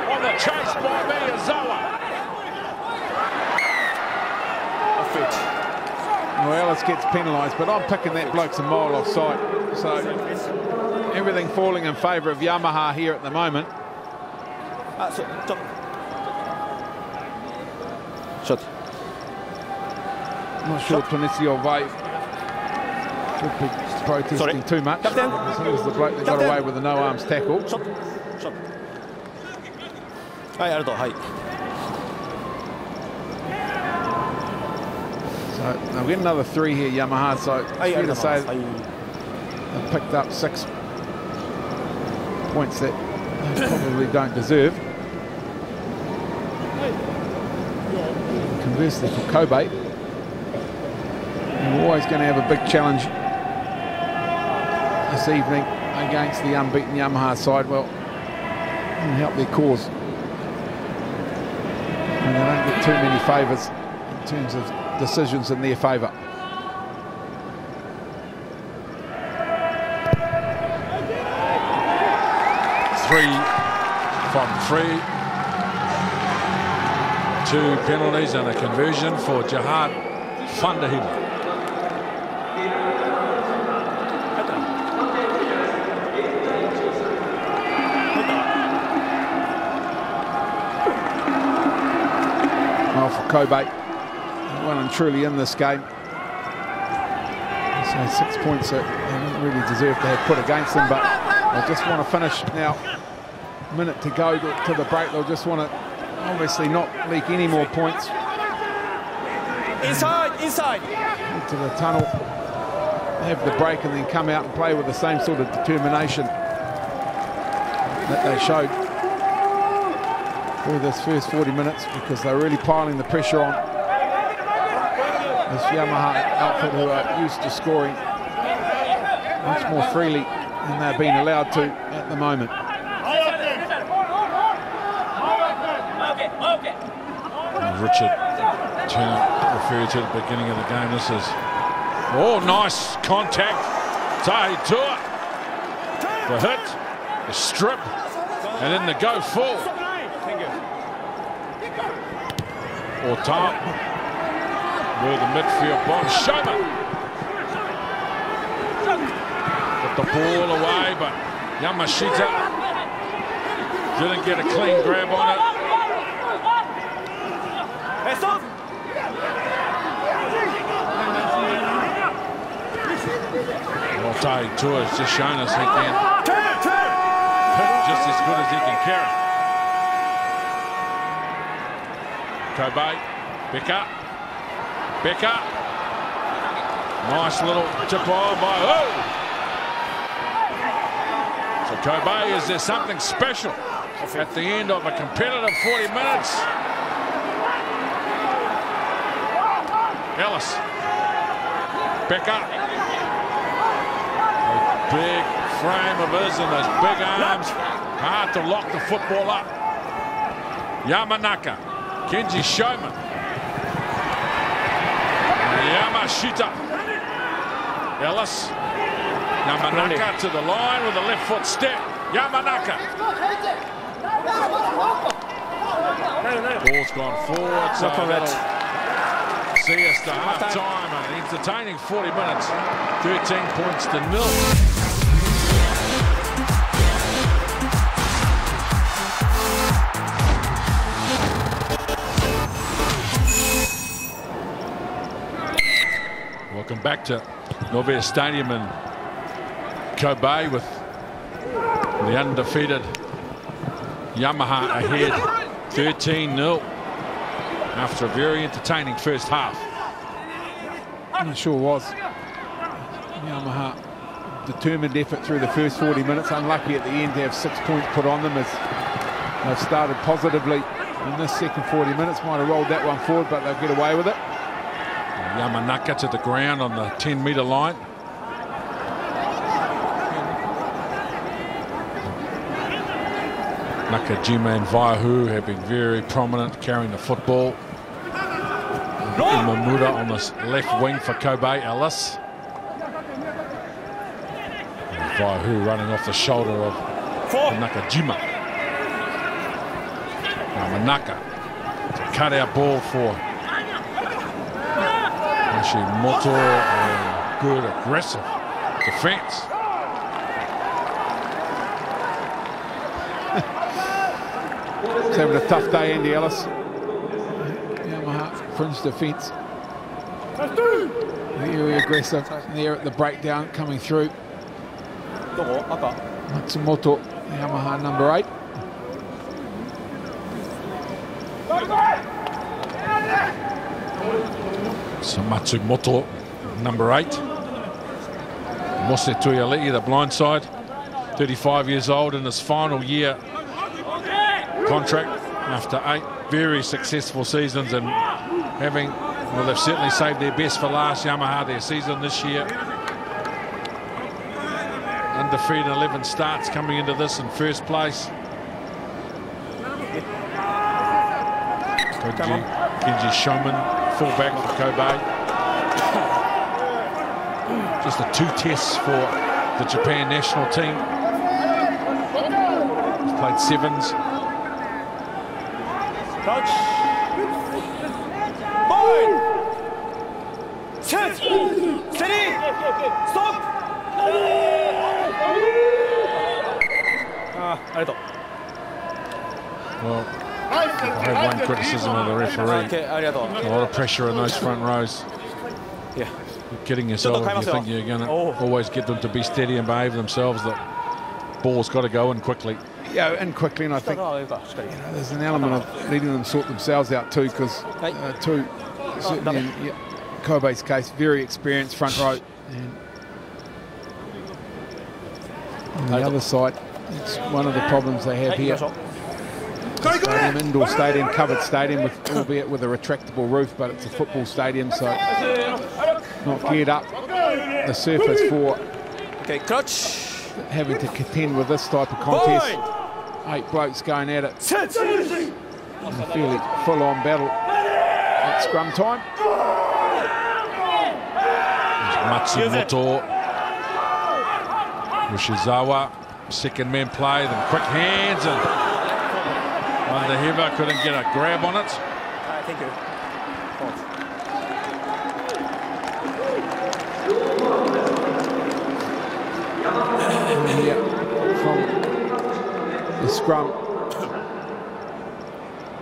on the chase by Miyazawa. Well, Ellis gets penalised, but I'm picking that bloke's a mile offside. So everything falling in favour of Yamaha here at the moment. Shot. I'm not sure Tunisia Way should be protesting too much. He was the bloke that got away with the no-arms tackle. Shot. Hi, So they'll get another 3 here, Yamaha. So it's fair to say they've picked up 6 points that they probably don't deserve. Conversely for Kobe, we're always going to have a big challenge this evening against the unbeaten Yamaha side. Well, and help their cause. And they don't get too many favours in terms of decisions in their favour. Three from 3. 2 penalties and a conversion for Jihad van der Hiva. Well, for Kobe, well and truly in this game. So 6 points that they don't really deserve to have put against them, but they just want to finish now. A minute to go to the break. They'll just want to obviously not leak any more points. Inside. Into the tunnel, have the break, and then come out and play with the same sort of determination that they showed through this first 40 minutes because they're really piling the pressure on this Yamaha outfit, who are used to scoring much more freely than they're being allowed to at the moment. Richard Turner referred to at the beginning of the game. This is, oh, nice contact. Tahi Tua, the hit, the strip, and then the go full. Ota with the midfield bomb. Shoma got the ball away, but Yamashita didn't get a clean grab on it. Well, Tahi Tua has just shown us he can hit just as good as he can carry. Kobe, Becker, nice little tip on by So Kobe, is there something special at the end of a competitive 40 minutes? Ellis, Becker, a big frame of his and those big arms, hard to lock the football up. Yamanaka, Kenji Showman, Yamashita, Ellis, Yamanaka to the line with a left foot step. Yamanaka. Ball's gone forward, so that'll see us to half time. An entertaining 40 minutes, 13 points to 0. Welcome back to Norbert Stadium in Kobe with the undefeated Yamaha ahead 13-0 after a very entertaining first half. It sure was. Yamaha determined effort through the first 40 minutes. Unlucky at the end to have 6 points put on them as they've started positively in this second 40 minutes. Might have rolled that one forward, but they'll get away with it. Yamanaka to the ground on the 10-metre line. Nakajima and Vaihu have been very prominent carrying the football. Mamura on the left wing for Kobe Ellis. And Vaihu running off the shoulder of Nakajima. Yamanaka to cut out ball for Moto, and good aggressive defence. He's having a tough day, Andy Ellis. Yamaha fringe defence. Very aggressive there at the breakdown coming through. Matsumoto, Yamaha number 8. So Matsumoto, number 8. Mose Tuialii, the blind side, 35 years old in his final year contract after 8 very successful seasons, and having, well, they've certainly saved their best for last. Yamaha, their season this year. Undefeated 11 starts coming into this in first place. Kenji Showman, fullback for Kobe. Just the 2 tests for the Japan national team. He's played 7s. Touch. Point. Set. Steady. Stop. Well, I have one criticism of the referee. A lot of pressure on those front rows. Yeah. You're kidding yourself if you think you're going to always get them to be steady and behave themselves. The ball's got to go in quickly. Yeah, and quickly, and I think there's an element of letting them sort themselves out too, because certainly in Kobe's case, very experienced front row. And on the other side, it's one of the problems they have here. Stadium, indoor stadium, covered stadium, albeit with a retractable roof, but it's a football stadium, so not geared up the surface for having to contend with this type of contest. 8 blokes going at it. A fairly full-on battle at scrum time. Matsumoto, Yoshizawa, second man play, then quick hands, and Wandaheva couldn't get a grab on it. Thank you. Yeah, from the scrum,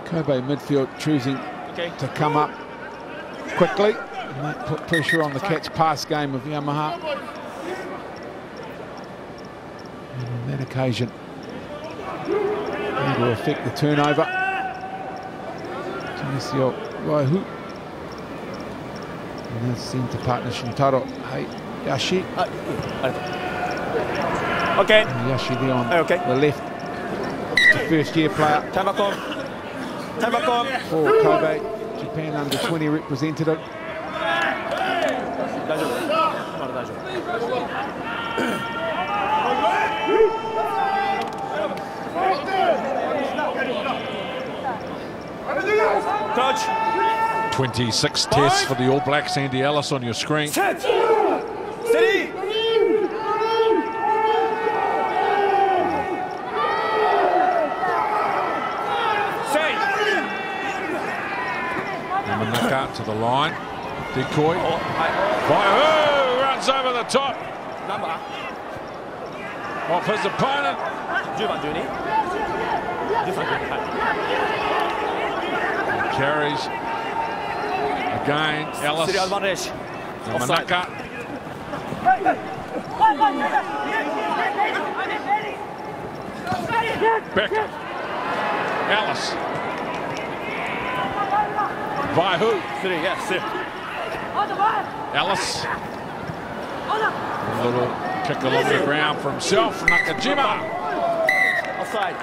Kobe midfield choosing to come up quickly and put pressure on the catch-pass game of Yamaha. And on that occasion, it will affect the turnover. Tunisio Waihu. And that's centre partner Shintaro Hayashi. Okay. Hayashi there on the left. The first-year player. Time back on. Time back on. For Kobe, Japan under-20 representative. Coach. 26 tests for the All Blacks. Andy Ellis on your screen. Set. Steady. Yamanaka to the line. Decoy. Waihu runs over the top. Off his opponent. Carries again. Ellis. Yamanaka. Becker. Ellis. Waihu. Ellis. A little kick along the ground for himself. Nakajima. Offside.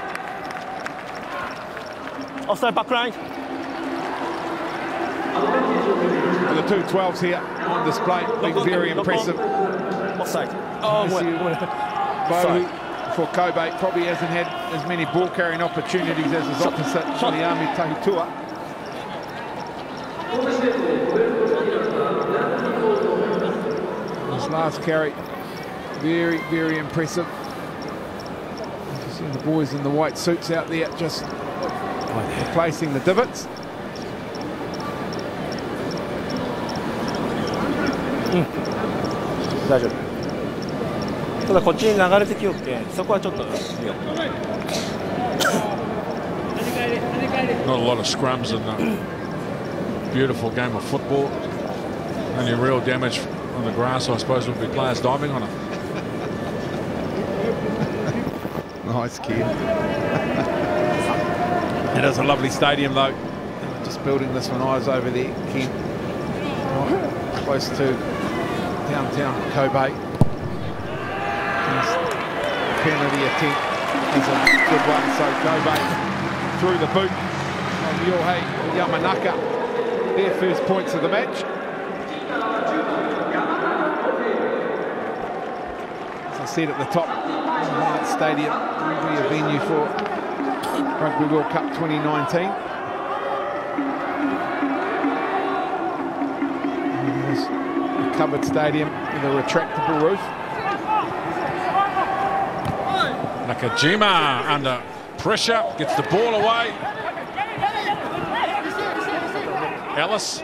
Offside back line. The two 12s here on display, being very impressive. Offside. Waihu for Kobe probably hasn't had as many ball carrying opportunities as his opposite, Shiliami Tahitua. His last carry, very, very impressive. You see the boys in the white suits out there just replacing the divots. 大丈夫。ただこっちに流れてきよって、そこはちょっと。Not a lot of scrums in a beautiful game of football. Only real damage on the grass, I suppose, would be players diving on it. Nice kid. It is a lovely stadium, though. Just building this when I was over there, Ken. Close to downtown Kobe. Penalty attempt is a good one, so Kobe through the boot of Yohei Yamanaka. Their first points of the match. As I said at the top, the stadium will be a venue for Rugby World Cup 2019. Covered stadium with a retractable roof. Nakajima under pressure, gets the ball away. Ellis.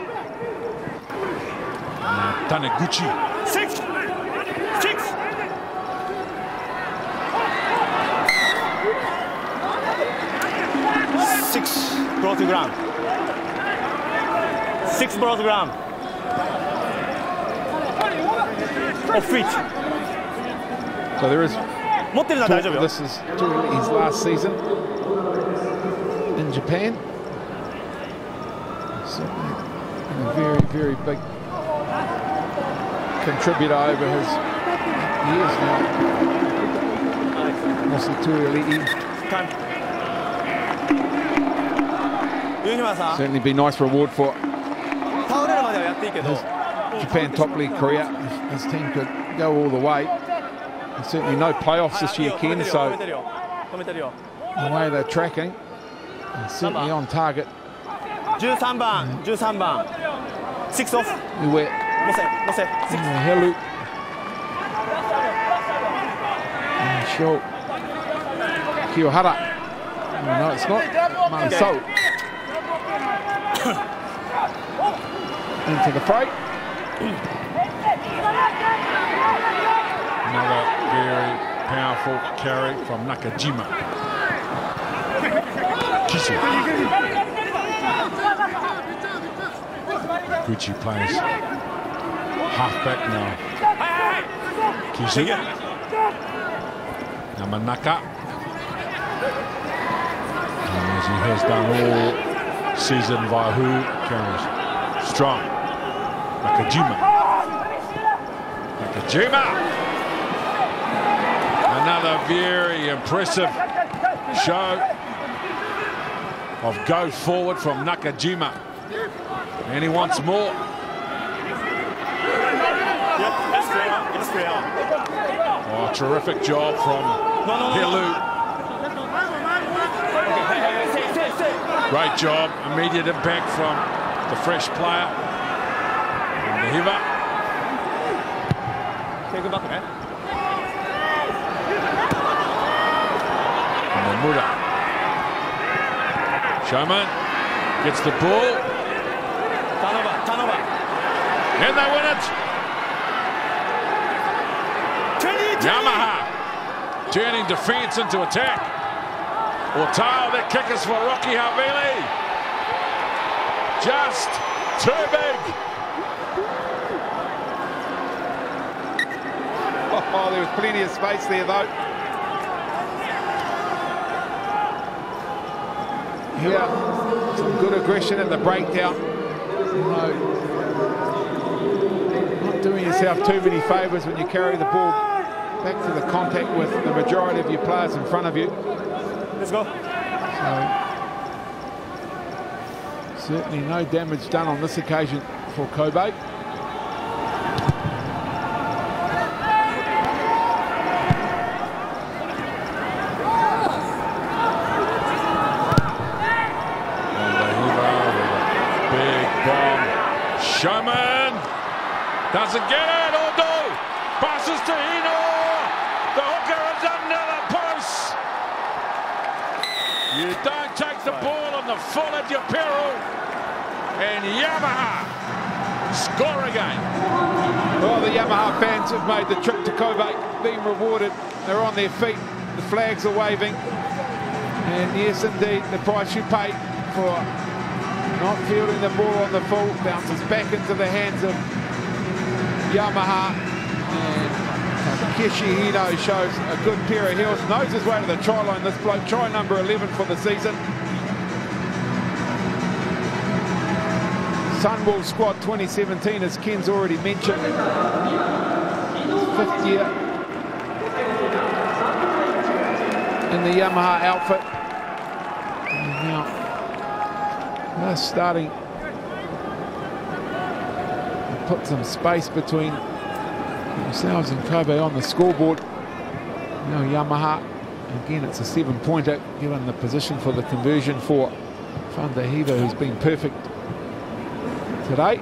Taniguchi. Six. Brought to ground. 6 brought to ground. Off feet. So there is talk that this is his last season in Japan. Certainly a very, very big contributor over his years now. Mostly too early. Certainly be nice reward for his Japan top league career. His team could go all the way. There's certainly no playoffs this year, Ken, so the way they're tracking, certainly on target. 13番 6 off 上 Helu Show Kiyohara. No, it's not. Mansou into the fray. Another very powerful carry from Nakajima. Kisu. Gucci plays halfback now. Kisu. Yamanaka. And as he has done all season, Vahu carries strong. Nakajima. Another very impressive show of go forward from Nakajima. And he wants more. Oh, terrific job from Helu. Great job. Immediate impact from the fresh player. And the Hiva. And the Muda. Showman gets the ball. And they win it. Yamaha turning defence into attack. Otao, that kick is for Rocky Havili. Just too big. Oh, there was plenty of space there, though. Yeah, some good aggression at the breakdown. No, not doing yourself too many favours when you carry the ball back to the contact with the majority of your players in front of you. Let's go. So, certainly no damage done on this occasion for Kobe. Showman doesn't get it. Odo passes to Hino. The hooker is under the post. You don't take the ball on the full at your peril. And Yamaha score again. Well, the Yamaha fans have made the trip to Kobe, being rewarded. They're on their feet. The flags are waving. And yes, indeed, the price you pay for not fielding the ball on the full, bounces back into the hands of Yamaha, and Takeshi Hino shows a good pair of heels, knows his way to the try line. This bloke, try number 11 for the season. Sunwolves squad 2017, as Ken's already mentioned, 5th year in the Yamaha outfit. And now they're starting to put some space between themselves and Kobe on the scoreboard. Now Yamaha, again, it's a 7-pointer, given the position for the conversion for Van der Heever, who's been perfect today.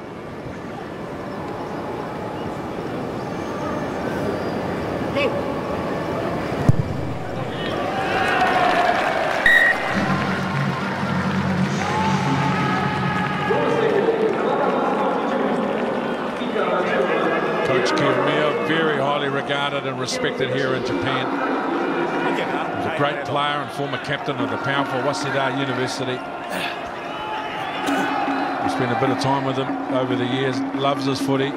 Coach Kiyomiya, very highly regarded and respected here in Japan. He's a great player and former captain of the powerful Waseda University. We spent a bit of time with him over the years, loves his footy.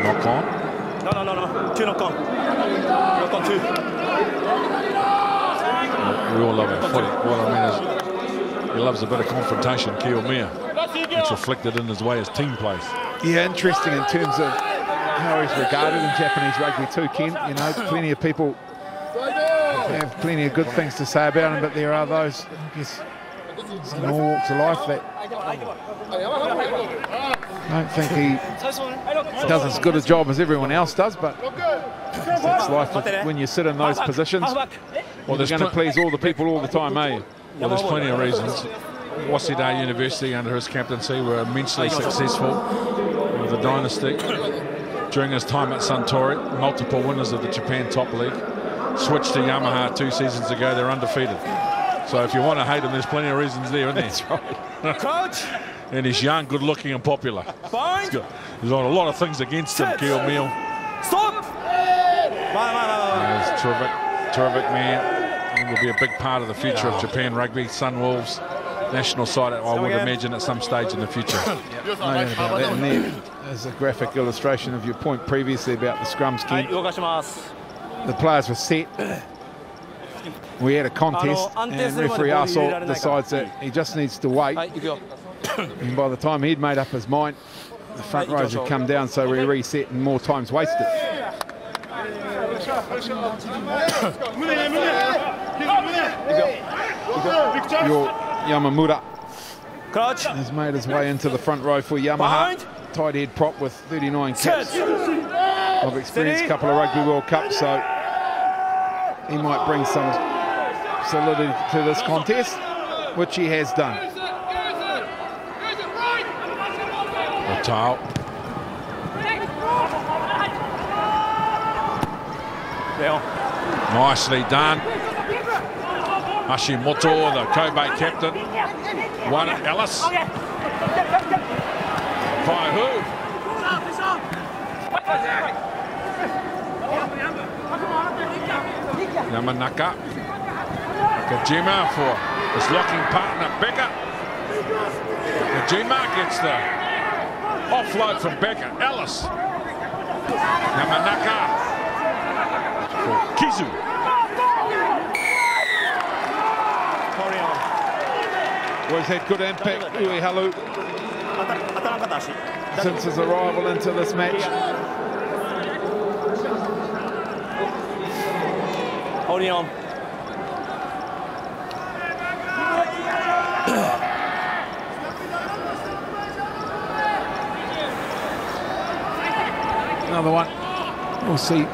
Knock on. No. 2 knock on. Knock on 2. We all love our footy. What I mean is, he loves a bit of confrontation, Kiyomiya. It's reflected in his way his team plays. Yeah, interesting in terms of how he's regarded in Japanese rugby too, Ken. You know, plenty of people have plenty of good things to say about him, but there are those, I guess, in all walks of life that I don't think he does as good a job as everyone else does, but that's life when you sit in those positions. Well, you're going to please all the people all the time, eh? Well, there's plenty of reasons. Waseda University under his captaincy were immensely successful with the dynasty. During his time at Suntory, multiple winners of the Japan Top League. Switched to Yamaha 2 seasons ago, they're undefeated. So if you want to hate him, there's plenty of reasons there, isn't there? That's right. Coach! And he's young, good looking and popular. There's got a lot of things against him, Keil Meal. Stop! He's terrific man. He will be a big part of the future of Japan rugby. Sunwolves, national side, I would imagine, at some stage in the future. No doubt about that. And there's a graphic illustration of your point previously about the scrums, Ken. The players were set. We had a contest, and referee Arsault decides that he just needs to wait. And by the time he'd made up his mind, the front rows had come down, so we reset and more time's wasted. Your Yamamura has made his way into the front row for Yamaha. Tight head prop with 39 caps. I've experienced a couple of Rugby World Cups, so he might bring some solidity to this contest, which he has done. Tau. Nicely done. Hashimoto, the Kobe captain. One Ellis. By who? Yamanaka. Kajima for his locking partner, Becker. Kajima gets the offload from Becker. Ellis. Yamanaka for Kizu. Well, he's had good impact, Uihalu, since his arrival into this match. Holding on. Another one we'll see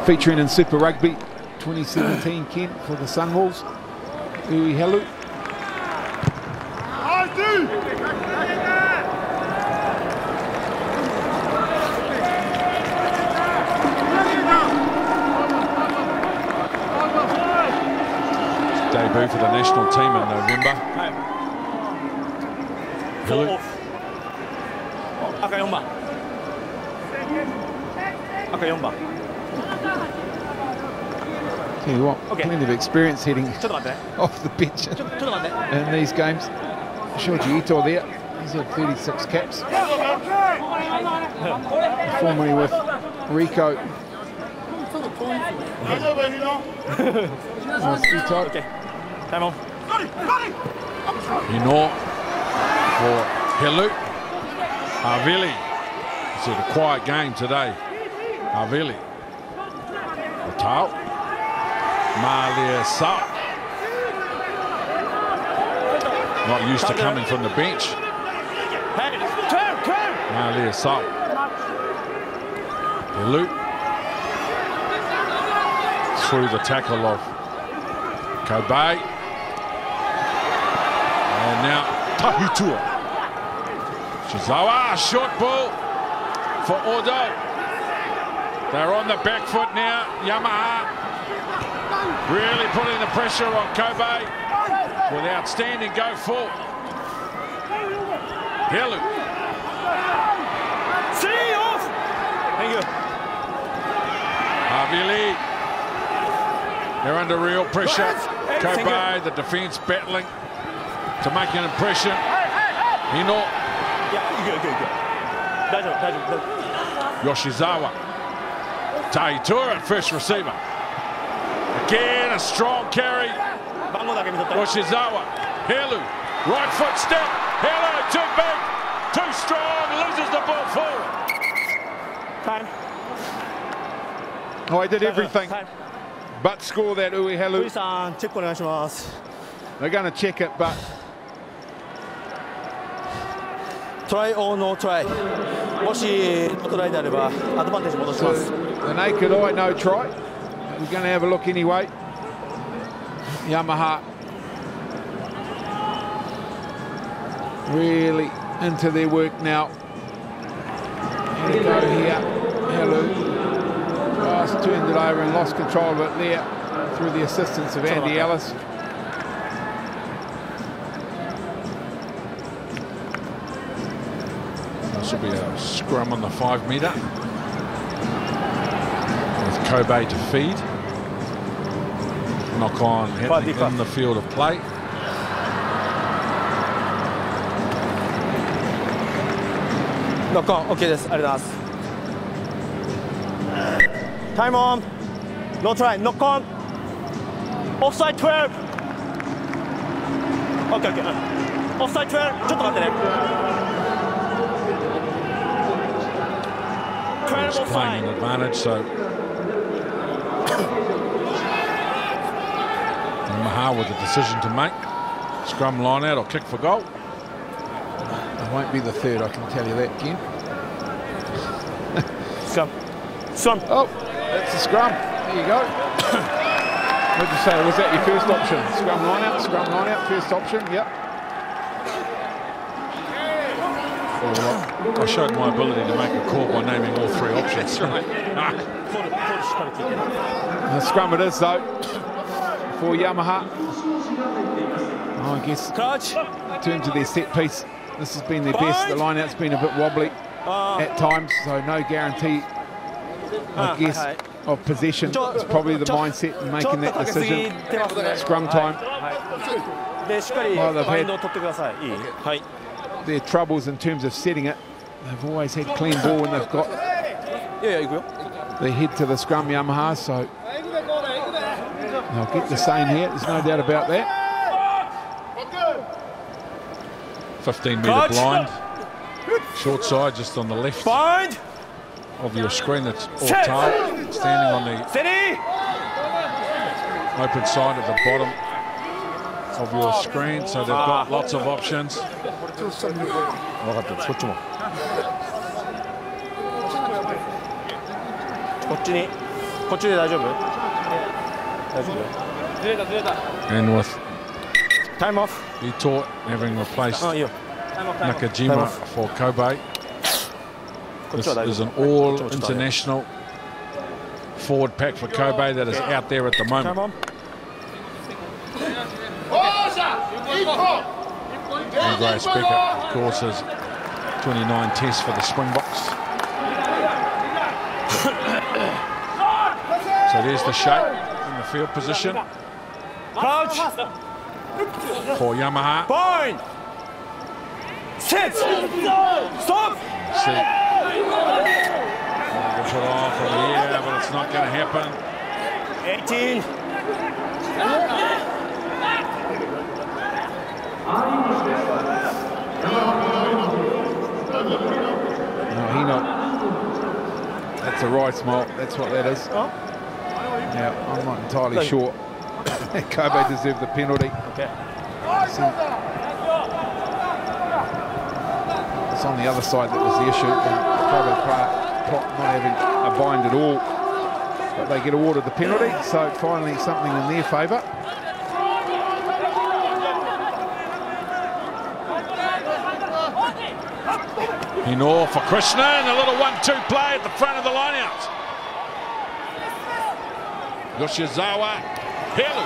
featuring in Super Rugby 2017, Kent, for the Sunwolves. Uihalu. Debut for the national team in November. Tell you what, plenty of experience heading off the bench in these games. Shoji Ito there, he's had 36 caps. Formerly with Rico. Time on. Hino for Helu. Havili. It's a quiet game today. Havili. Otau. Malia Sa. Not used to coming from the bench. Malia Sa. Helu. Through the tackle of Kobe. And now Tahitua. Shizawa, short ball for Odo. They're on the back foot now. Yamaha really putting the pressure on Kobe with outstanding go full. Helu. See off. Thank you. Havili. They're under real pressure. Kobe, the defence battling to make an impression. Hino. Yoshizawa. Taitura at first receiver. Again, a strong carry. Yoshizawa. Helu. Right foot step. Helu, too big, too strong, loses the ball forward. Time. Oh, I did everything but score that Uehelu. They're going to check it, but try or no try. もしトライであればアドバンテージ戻します。 The naked eye, no try. We're going to have a look anyway. Yamaha really into their work now. Here we go here. Hello. Just turned it over and lost control of it there through the assistance of Andy Ellis. This will be a scrum on the 5 metre with Kobe to feed. Knock on happening in the field of play. Knock on, okay です。ありがとうございます。Time on. No try. Knock on. Offside 12. Okay, okay. Offside 12. ちょっと待ってね。He's playing an advantage, so Yamaha with a decision to make. Scrum line out or kick for goal. It won't be the third, I can tell you that, Ken. Scrum. Scrum. Oh, that's the scrum. There you go. What did you say? Was that your first option? Scrum line out, first option, yep. I showed my ability to make a call by naming all 3 options. The scrum it is though for Yamaha. Oh, I guess in terms of their set piece, this has been their best. The line out's been a bit wobbly at times, so no guarantee, I guess, of possession. It's probably the mindset in making that decision. Scrum time. Well, they've had their troubles in terms of setting it. They've always had clean ball when they've got their head to the scrum, Yamaha, so they'll get the same here, there's no doubt about that. 15 metre blind. Short side just on the left of your screen, that's all tail. Standing on the open side at the bottom of your screen, so they've got lots of options. 分かった、そっちも。こっちで大丈夫？大丈夫。And with Time off. Ito having replaced Nakajima for Kobe. This is an all-international forward pack for Kobe that is out there at the moment. Andreas Becker, of course, his 29 tests for the Springboks. So there's the shape in the field position for Yamaha. Point. Sit. Stop. See, they put off from here, but it's not going to happen. 18. No, he not. That's a right smile. That's what that is. Yeah, I'm not entirely sure. Kobe deserved the penalty. Okay. It's on the other side that was the issue. The Kobe player not having a bind at all. But they get awarded the penalty, so finally something in their favour. Hinor for Krishna, and a little 1-2 play at the front of the line-out. Yoshizawa, Helu.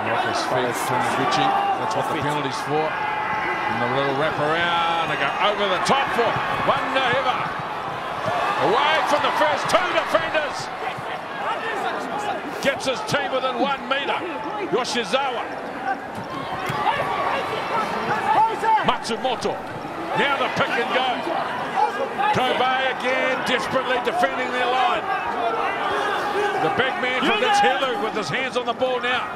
Off his feet, Taniguchi. That's what the penalty's for. And the little wrap around, they go over the top for Wandaheva. Away from the first 2 defenders. Gets his team within 1 metre. Yoshizawa. Matsumoto, now the pick and go. Kobe again desperately defending their line. The big man from this Helu with his hands on the ball now.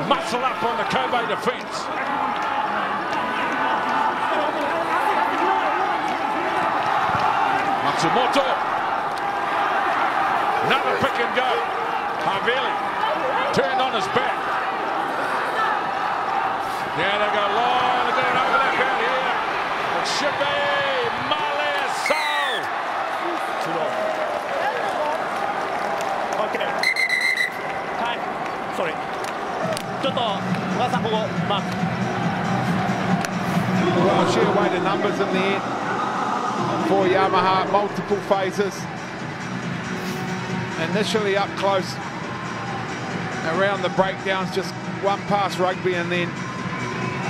Muscle up on the Kobe defence. Matsumoto. Another pick and go. Havili turned on his back. Now they go long. They've got an overlap out here. It should be Maliasau. Too long. Okay. Time. Sorry. ちょっと小川さんここマーク。 Well, sheer weight of numbers in the end for Yamaha, multiple phases. Initially up close around the breakdowns, just one pass rugby, and then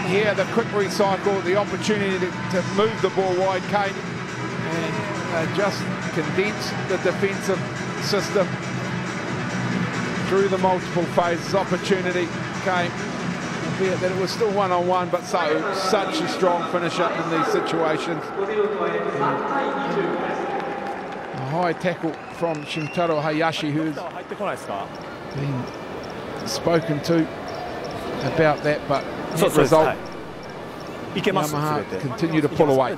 here the quick recycle, the opportunity to move the ball wide came, and just condensed the defensive system through the multiple phases. Opportunity came, albeit that it was still one-on-one, but such a strong finisher in these situations. A high tackle from Shintaro Hayashi, who's been spoken to about that, but the result, Yamaha continue to pull away.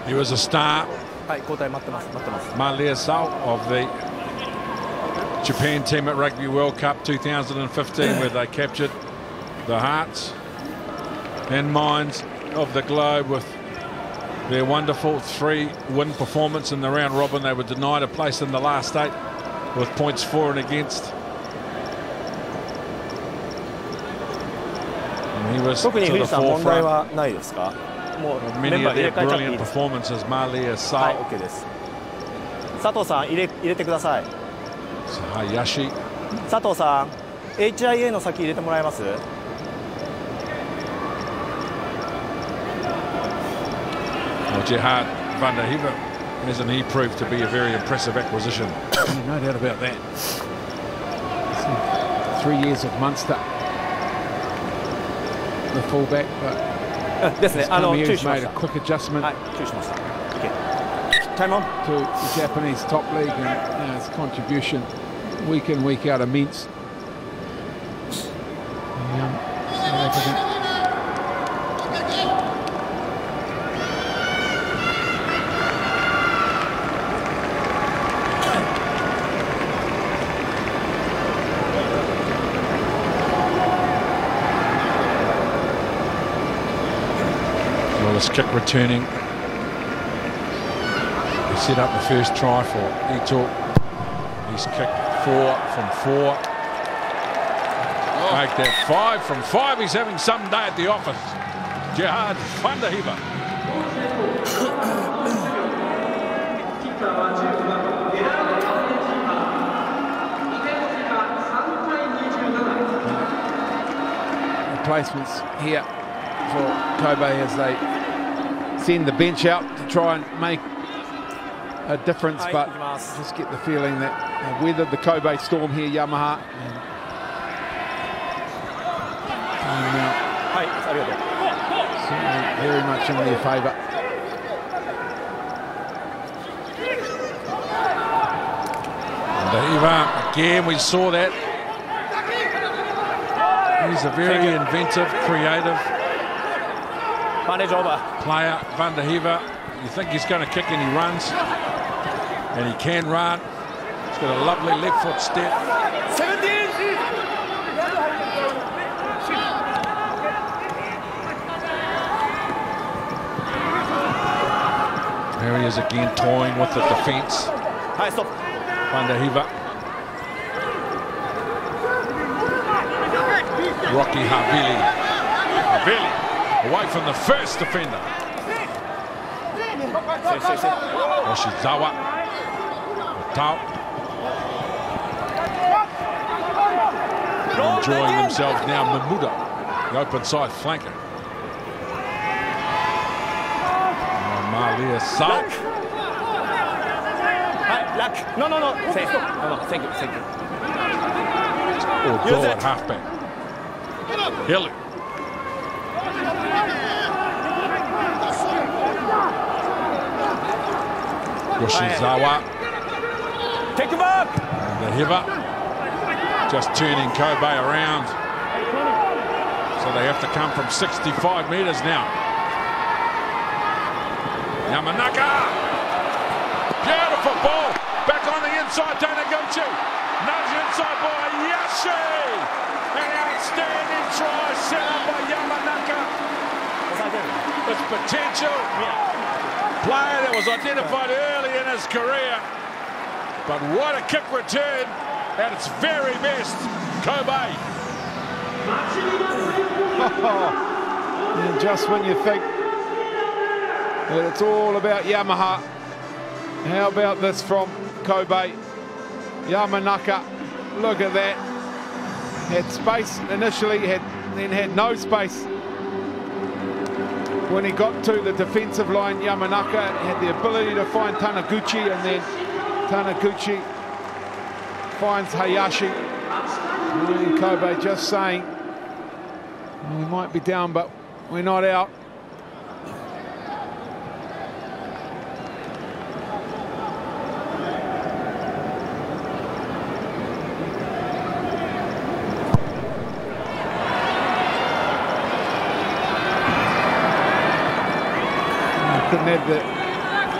He was a star, Maliasau, of the Japan team at Rugby World Cup 2015, where they captured the hearts and minds of the globe with their wonderful 3-win performance in the round robin. They were denied a place in the last 8 with points for and against. And he was to the forefront of many of their brilliant performances. Maliasau. Hayashi. 佐藤さん、HIA の先入れてもらえます？ Well, Gerhard van der Heever, hasn't he proved to be a very impressive acquisition? No doubt about that. 3 years of Munster, the fullback, but ですね。注意しま made し a た。 quick adjustment はい、注意しました。OK。タイムオン。 to the Japanese top league, and his contribution week in, week out, immense. South African. Well, this kick returning. He set up the first try for Ito. He's kicked 4 from 4. Make that 5 from 5. He's having some day at the office. Gerhard van der Heever. Replacements here for Kobe as they send the bench out to try and make a difference, but just get the feeling that weathered the Kobe storm here, Yamaha. Certainly very much in their favour. Again, we saw that. He's a very inventive, creative player, van der Heever. You think he's going to kick and he runs, and he can run. He's got a lovely left foot step. 17. There he is again, toying with the defence. Hi, stop. Van der Heever. Rocky Havili. Havili away from the first defender. Oshizawa. Tau. Enjoying themselves now. Mamuda, the open side flanker. Maliasau. Luck. No. Thank you. Or goal at halfback. Hilly. Yoshizawa. Take him up. The Heever just turning Kobe around. So they have to come from 65 metres now. Yamanaka. Beautiful ball. Back on the inside, Tanaguchi. Nudge inside by Hayashi. An outstanding try set up by Yamanaka. It's potential. Player that was identified early in his career. But what a kick return at its very best. Kobe. And just when you think that it's all about Yamaha, how about this from Kobe? Yamanaka, look at that. Had space initially, then had no space. When he got to the defensive line, Yamanaka had the ability to find Tanaguchi, and then Tanaguchi finds Hayashi. And Kobe just saying, we might be down, but we're not out. Couldn't have the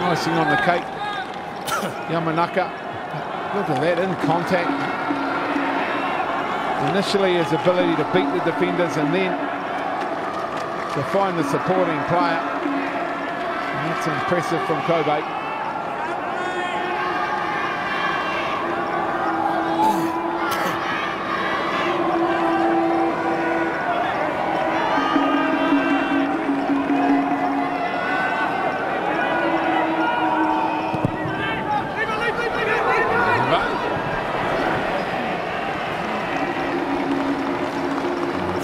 icing on the cake. Yamanaka, look at that, in contact. Initially his ability to beat the defenders and then to find the supporting player. And that's impressive from Kobe.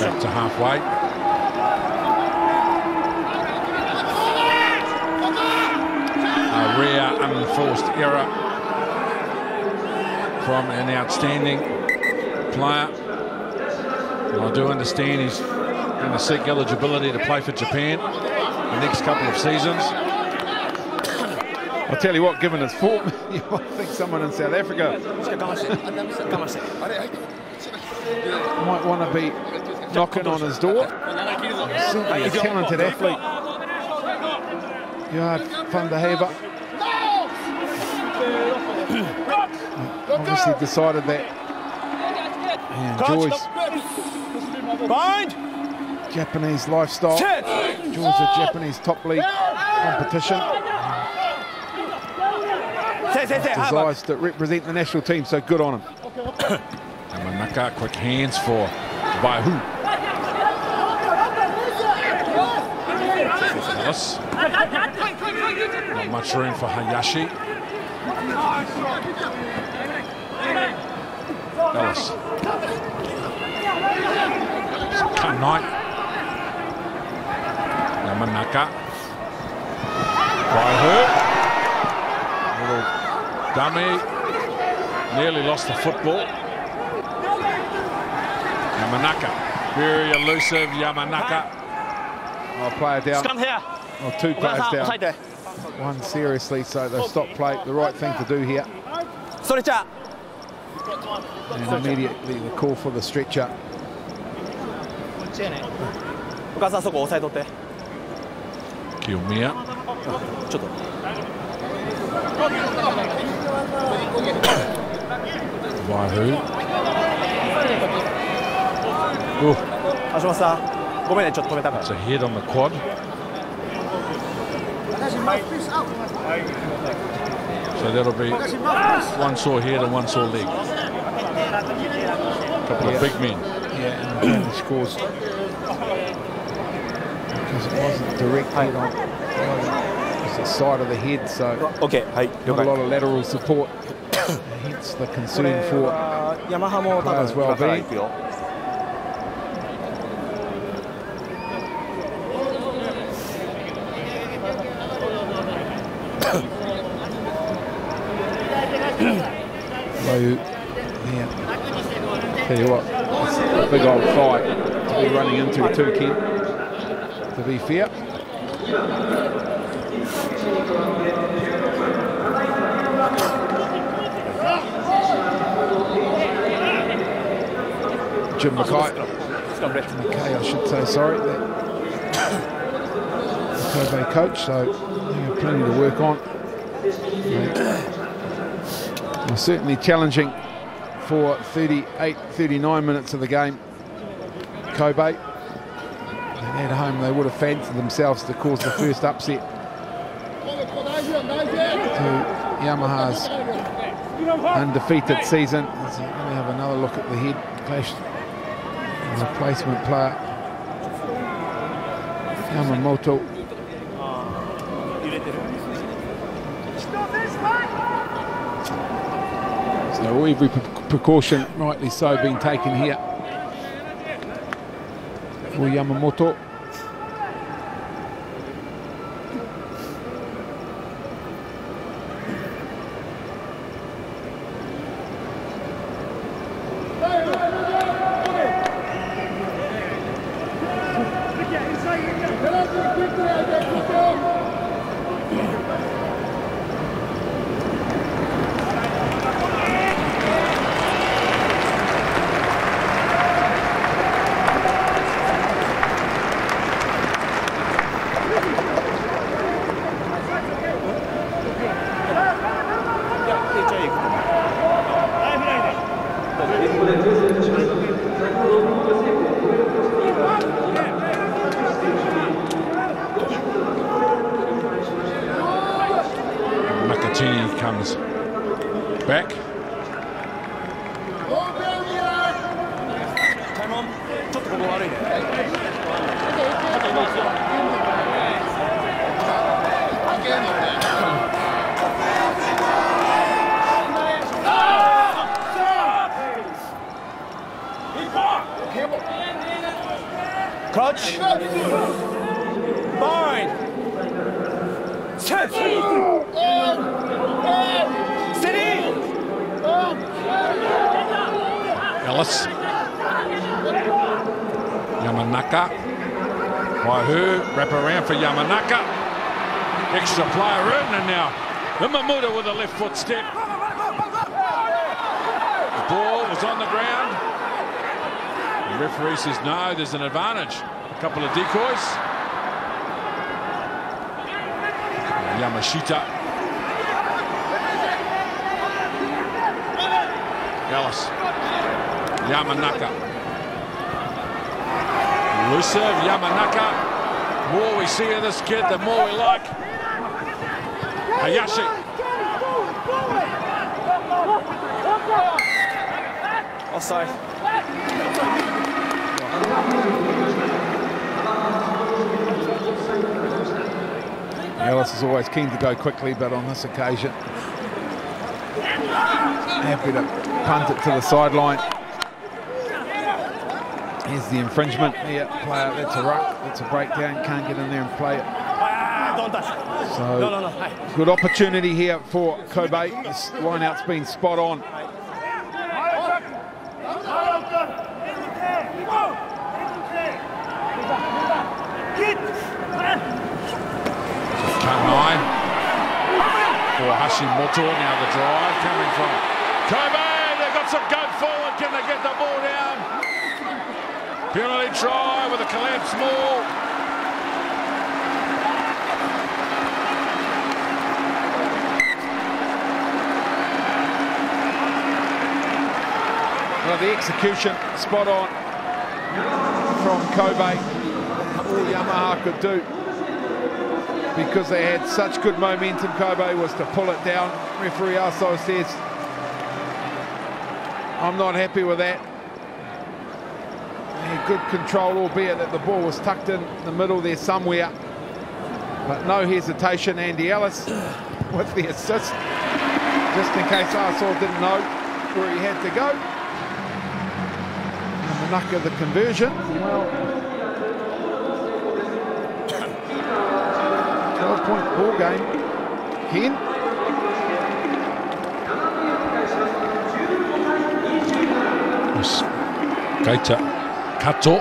Back to halfway. A rare unforced error from an outstanding player. And I do understand he's going to seek eligibility to play for Japan the next couple of seasons. I'll tell you what, given his form, you might think someone in South Africa might want to be knocking on his door. Certainly a talented athlete. Yard van der Hever. Obviously decided that he enjoys Japanese lifestyle, enjoys the Japanese top league competition. Desires to represent the national team, so good on him. Yamanaka, quick hands for Waihu. Ellis. Not much room for Hayashi. Ellis. Knight. Yamanaka. Waihu. Little dummy. Nearly lost the football. Yamanaka, very elusive. Yamanaka. Oh, player down. Well, two players down. One seriously, so they've stopped play. The right thing to do here. And immediately the call for the stretcher. Kiyomiya. Waihu. It's a head on the quad. So that'll be one sore head and one sore leg. A couple of big men. Yeah, and the scores. Because it wasn't direct head on. It was the side of the head, so not a lot of lateral support. Hence the concern for players' well-being. Yeah. Tell you what, it's a big old fight to be running into too, Ken, to be fair. Jim Mackay, I should say, sorry, the Kobe coach, so plenty to work on. Well, certainly challenging for 38, 39 minutes of the game. Kobe. And at home they would have fancied themselves to cause the first upset to Yamaha's undefeated season. Let me have another look at the head clash. Replacement player Yamamoto. So every precaution, rightly so, being taken here for Yamamoto. Comes back. Crouch. Bind. Set. Steady. Ellis. Yamanaka. Waihu. Wrap around for Yamanaka. Extra player in, and now Yamamoto with a left foot step. The ball was on the ground. The referee says no, there's an advantage. A couple of decoys. Yamashita. Ellis. Yamanaka. Elusive Yamanaka. The more we see of this kid, the more we like. Hayashi. Offside. Ellis is always keen to go quickly, but on this occasion happy to punt it to the sideline. Here's the infringement here, player. That's a ruck, that's a breakdown, can't get in there and play it. Don't touch. So good opportunity here for Kobe. This line-out's been spot on. Kanai for Hashimoto. Now the drive coming from Kobe. They've got some go forward. Can they get the ball down? Penalty try with a collapsed maul. Well, the execution spot on from Kobe. All Yamaha could do, because they had such good momentum, Kobe, was to pull it down. Referee also says, I'm not happy with that. They had good control, albeit that the ball was tucked in the middle there somewhere. But no hesitation. Andy Ellis with the assist, just in case Arsaw didn't know where he had to go. And Manaka the conversion. Well, 12-point ball game. Ken. Keita Kato.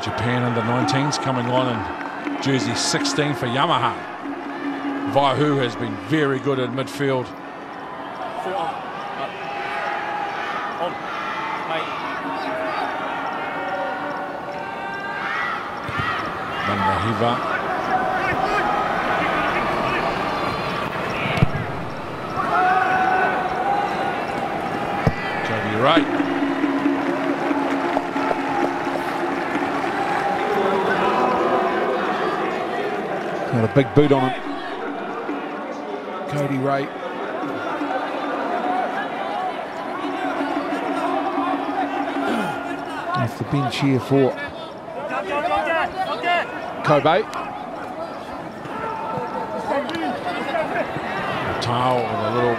Japan under 19s coming on in jersey 16 for Yamaha. Vaihu has been very good at midfield. Hiva. Ray. Got a big boot on him. Cody Ray. Off the bench here for Kobe. Tile with a little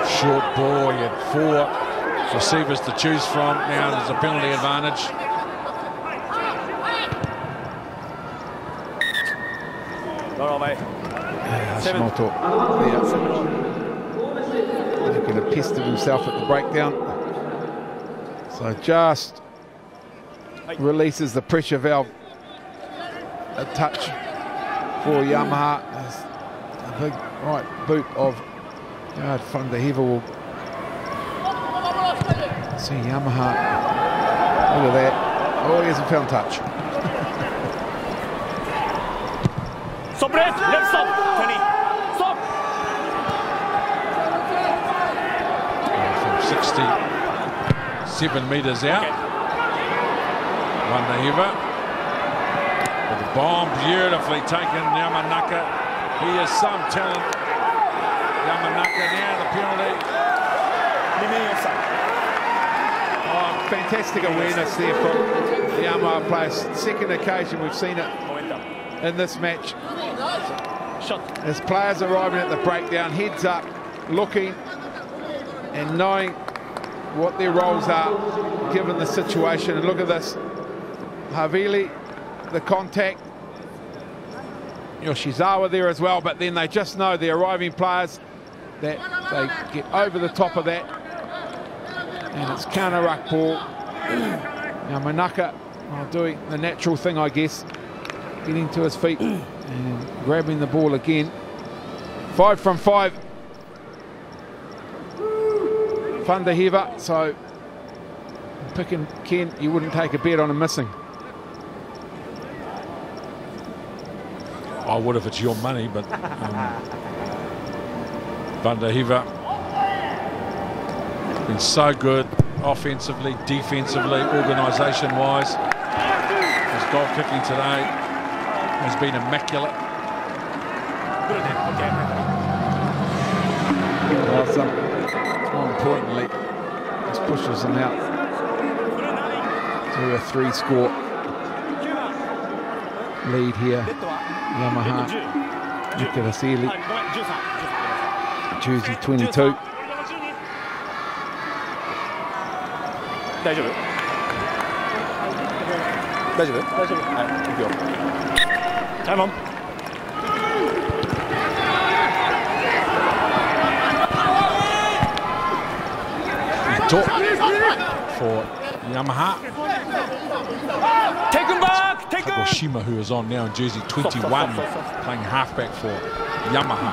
short ball. He had 4 receivers to choose from. Now there's a penalty advantage. Hashimoto there. Looking to pester himself at the breakdown. So just releases the pressure valve. A touch for Yamaha. There's a big right boot of guard Vanderheever will see Yamaha. Look at that. Oh, he hasn't found touch. Stop, let's stop. Kenny, stop. From 67 metres out. Vanderheever with the bomb, beautifully taken. Yamanaka, he has some talent. Yamanaka now, the penalty. Oh, fantastic awareness there from the Yamaha players. Second occasion we've seen it in this match. As players arriving at the breakdown, heads up, looking and knowing what their roles are given the situation. And look at this, Havili, the contact, Yoshizawa there as well, but then they just know, the arriving players, that they get over the top of that, and it's counter ruck ball. Now Manaka doing the natural thing, I guess, getting to his feet and grabbing the ball again. 5 from 5. Vanderheever, so picking Ken, you wouldn't take a bet on him missing. I would if it's your money, but Vanderheever been so good offensively, defensively, organisation-wise. His goal kicking today has been immaculate. More importantly, this pushes them out to a 3-score lead here. Yamaha, Nicolasili, jersey 22. Time on. For Yamaha. Take him back! Take him! Kagoshima, who is on now in jersey 21, playing halfback for Yamaha.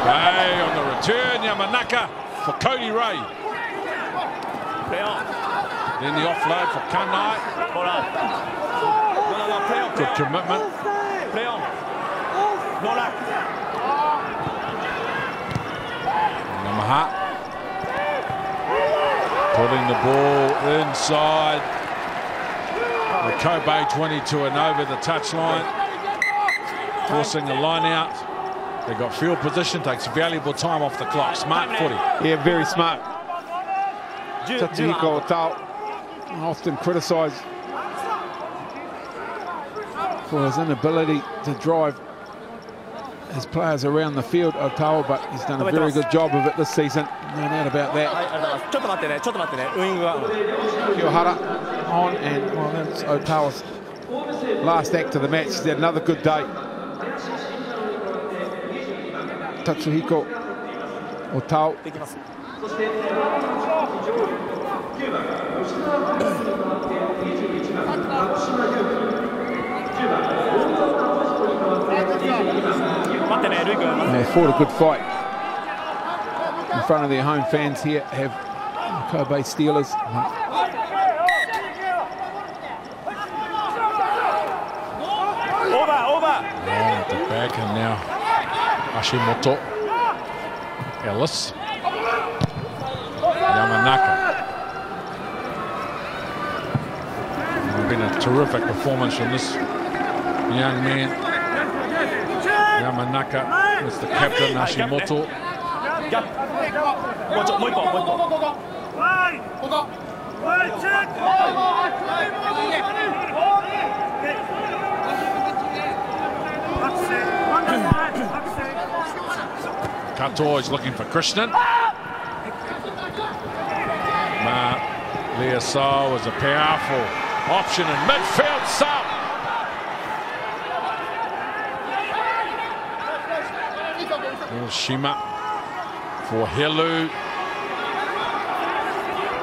Kobe on the return, Yamanaka for Cody Ray. Then the offload for Kanai. Good commitment. Yamaha putting the ball inside. The Kobe 22 and over the touchline, forcing the line out. They got field position, takes valuable time off the clock. Smart footy. Yeah, very smart. Tatsuhiko Otao, often criticised for his inability to drive his players around the field, Otao, but he's done a very good job of it this season. No doubt about that. Kiyohara on, and well, that's Otao's last act of the match. He's had another good day. Tatsuhiko Otao. They fought a good fight in front of their home fans here. Have Kobe Steelers. Over. At the back, and now Hashimoto, Ellis, Yamanaka. It's been a terrific performance from this young man. Yamanaka is the captain, Hashimoto. Kato is looking for Krishnan. Liasol was a powerful option in midfield. Sub. Shima for Helu.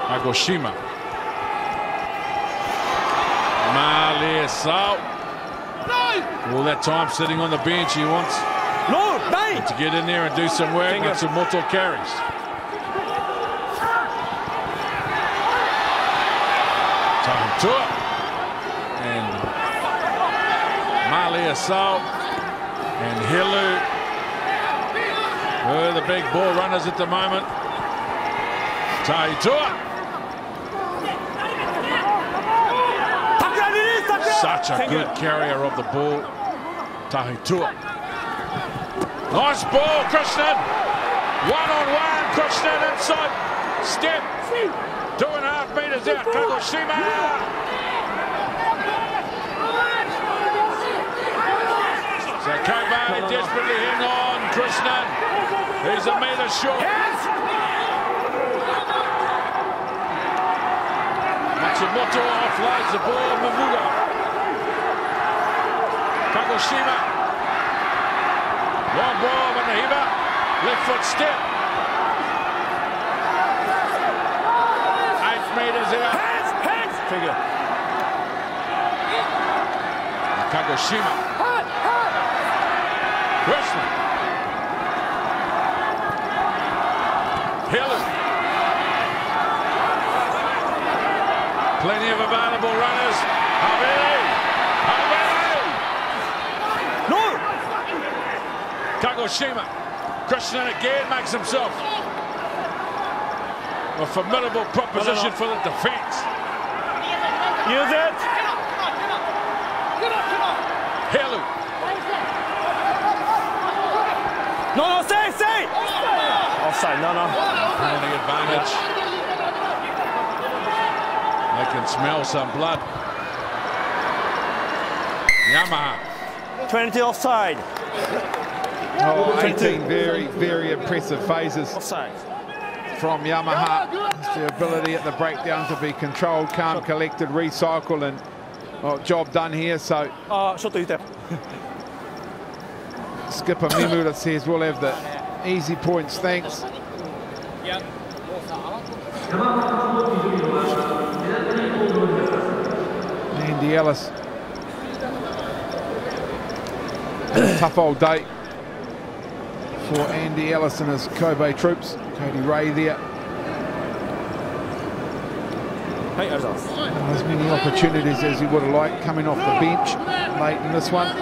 Agoshima. Liasol. All that time sitting on the bench, he wants to get in there and do some work. Matsumoto carries. Time to it. And Liasol and Helu. The big ball runners at the moment. Taitua. Such a good carrier of the ball. Tahitua. Nice ball, Krishnan. One-on-one, Krishnan inside. Step. 2.5 meters out. Kagoshima. So Kobe desperately hang on. Krishnan. He's a metre short. Matsumoto offloads the ball. Mamuga. Kagoshima. Long ball, Manahiba. Left foot step. 8 meters out. Figure. Kagoshima. Krishnan. Helen. Plenty of available runners. Haveli. No. Kagoshima. Krishnan again makes himself a formidable proposition for the defence. Use it. Helu. No, stay. Offside, no. Penalty advantage. They can smell some blood. Yamaha. 20 offside. 18 very, very impressive phases Offside. from Yamaha. It's the ability at the breakdown to be controlled, calm, collected, recycle, and job done here. So skipper Mimura says we'll have the easy points, thanks. Andy Ellis. Tough old day for Andy Ellis and his Kobe troops. Cody Ray there. Not as many opportunities as he would have liked coming off the bench late in this one.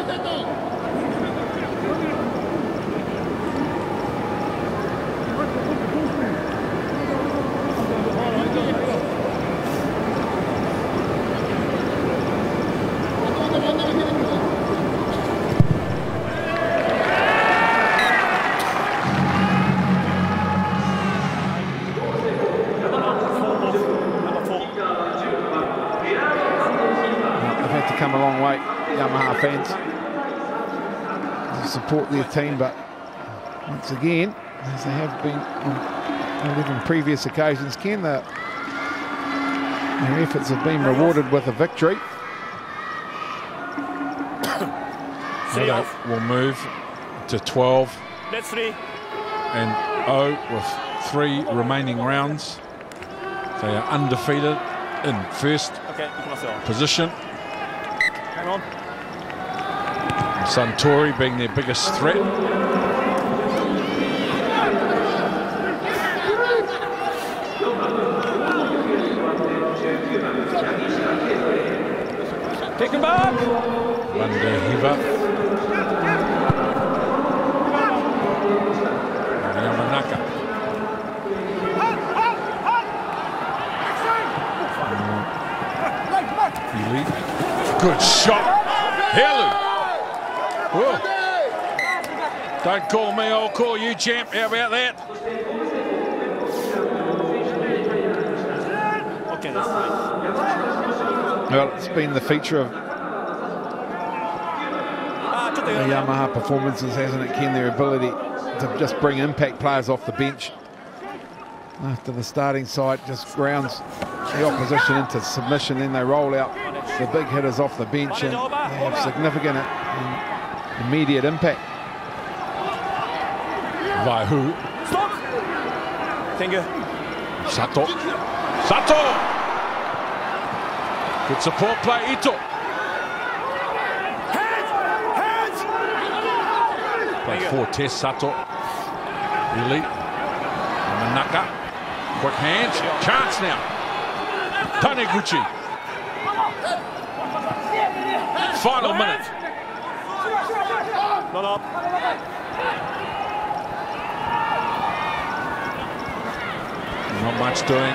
Come a long way, Yamaha fans, to support their team, but once again, as they have been on 11 previous occasions, their efforts have been rewarded with a victory. They will move to 12 and 0 with 3 remaining rounds. They are undefeated in first position. Suntory being their biggest threat. Pick him up. Hiva. Good shot. Helu. Whoa. Don't call me, I'll call you, champ. How about that? Okay. Well, it's been the feature of the Yamaha performances, hasn't it, Ken? Their ability to just bring impact players off the bench after the starting side just grounds the opposition into submission, then they roll out the big hitters off the bench and they have significant and immediate impact. Vaihu. Stop. Thank you. Sato. Sato! Good support play, Ito. Hands! Played 4 tests, Sato. Elite. Manaka. Quick hands. Chance now. Taniguchi. Final minute. Not up. Not much doing.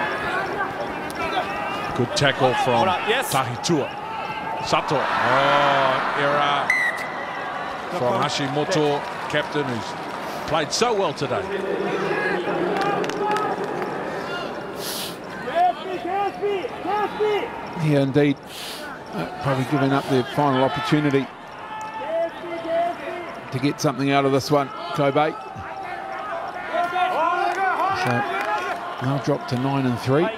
Good tackle from Tahitua. Sato. Oh, error from Hashimoto, captain, who's played so well today. Yeah, indeed. Probably giving up their final opportunity to get something out of this one, Kobe. So they'll drop to 9-3.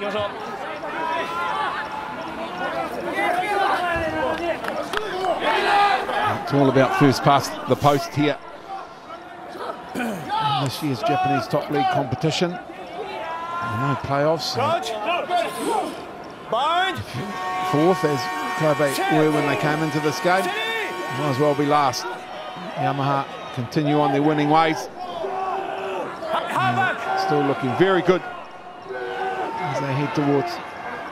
It's all about first past the post here in this year's Japanese top league competition. No playoffs. Fourth, as Kobe were when they came into this game. Might as well be last. Yamaha continue on their winning ways. Still looking very good as they head towards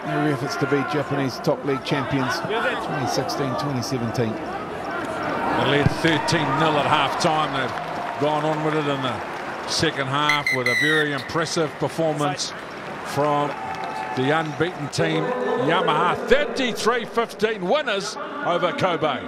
their efforts to be Japanese top league champions 2016-2017. They led 13-0 at half-time. They've gone on with it in the second half with a very impressive performance from the unbeaten team Yamaha. 33-15 winners over Kobe.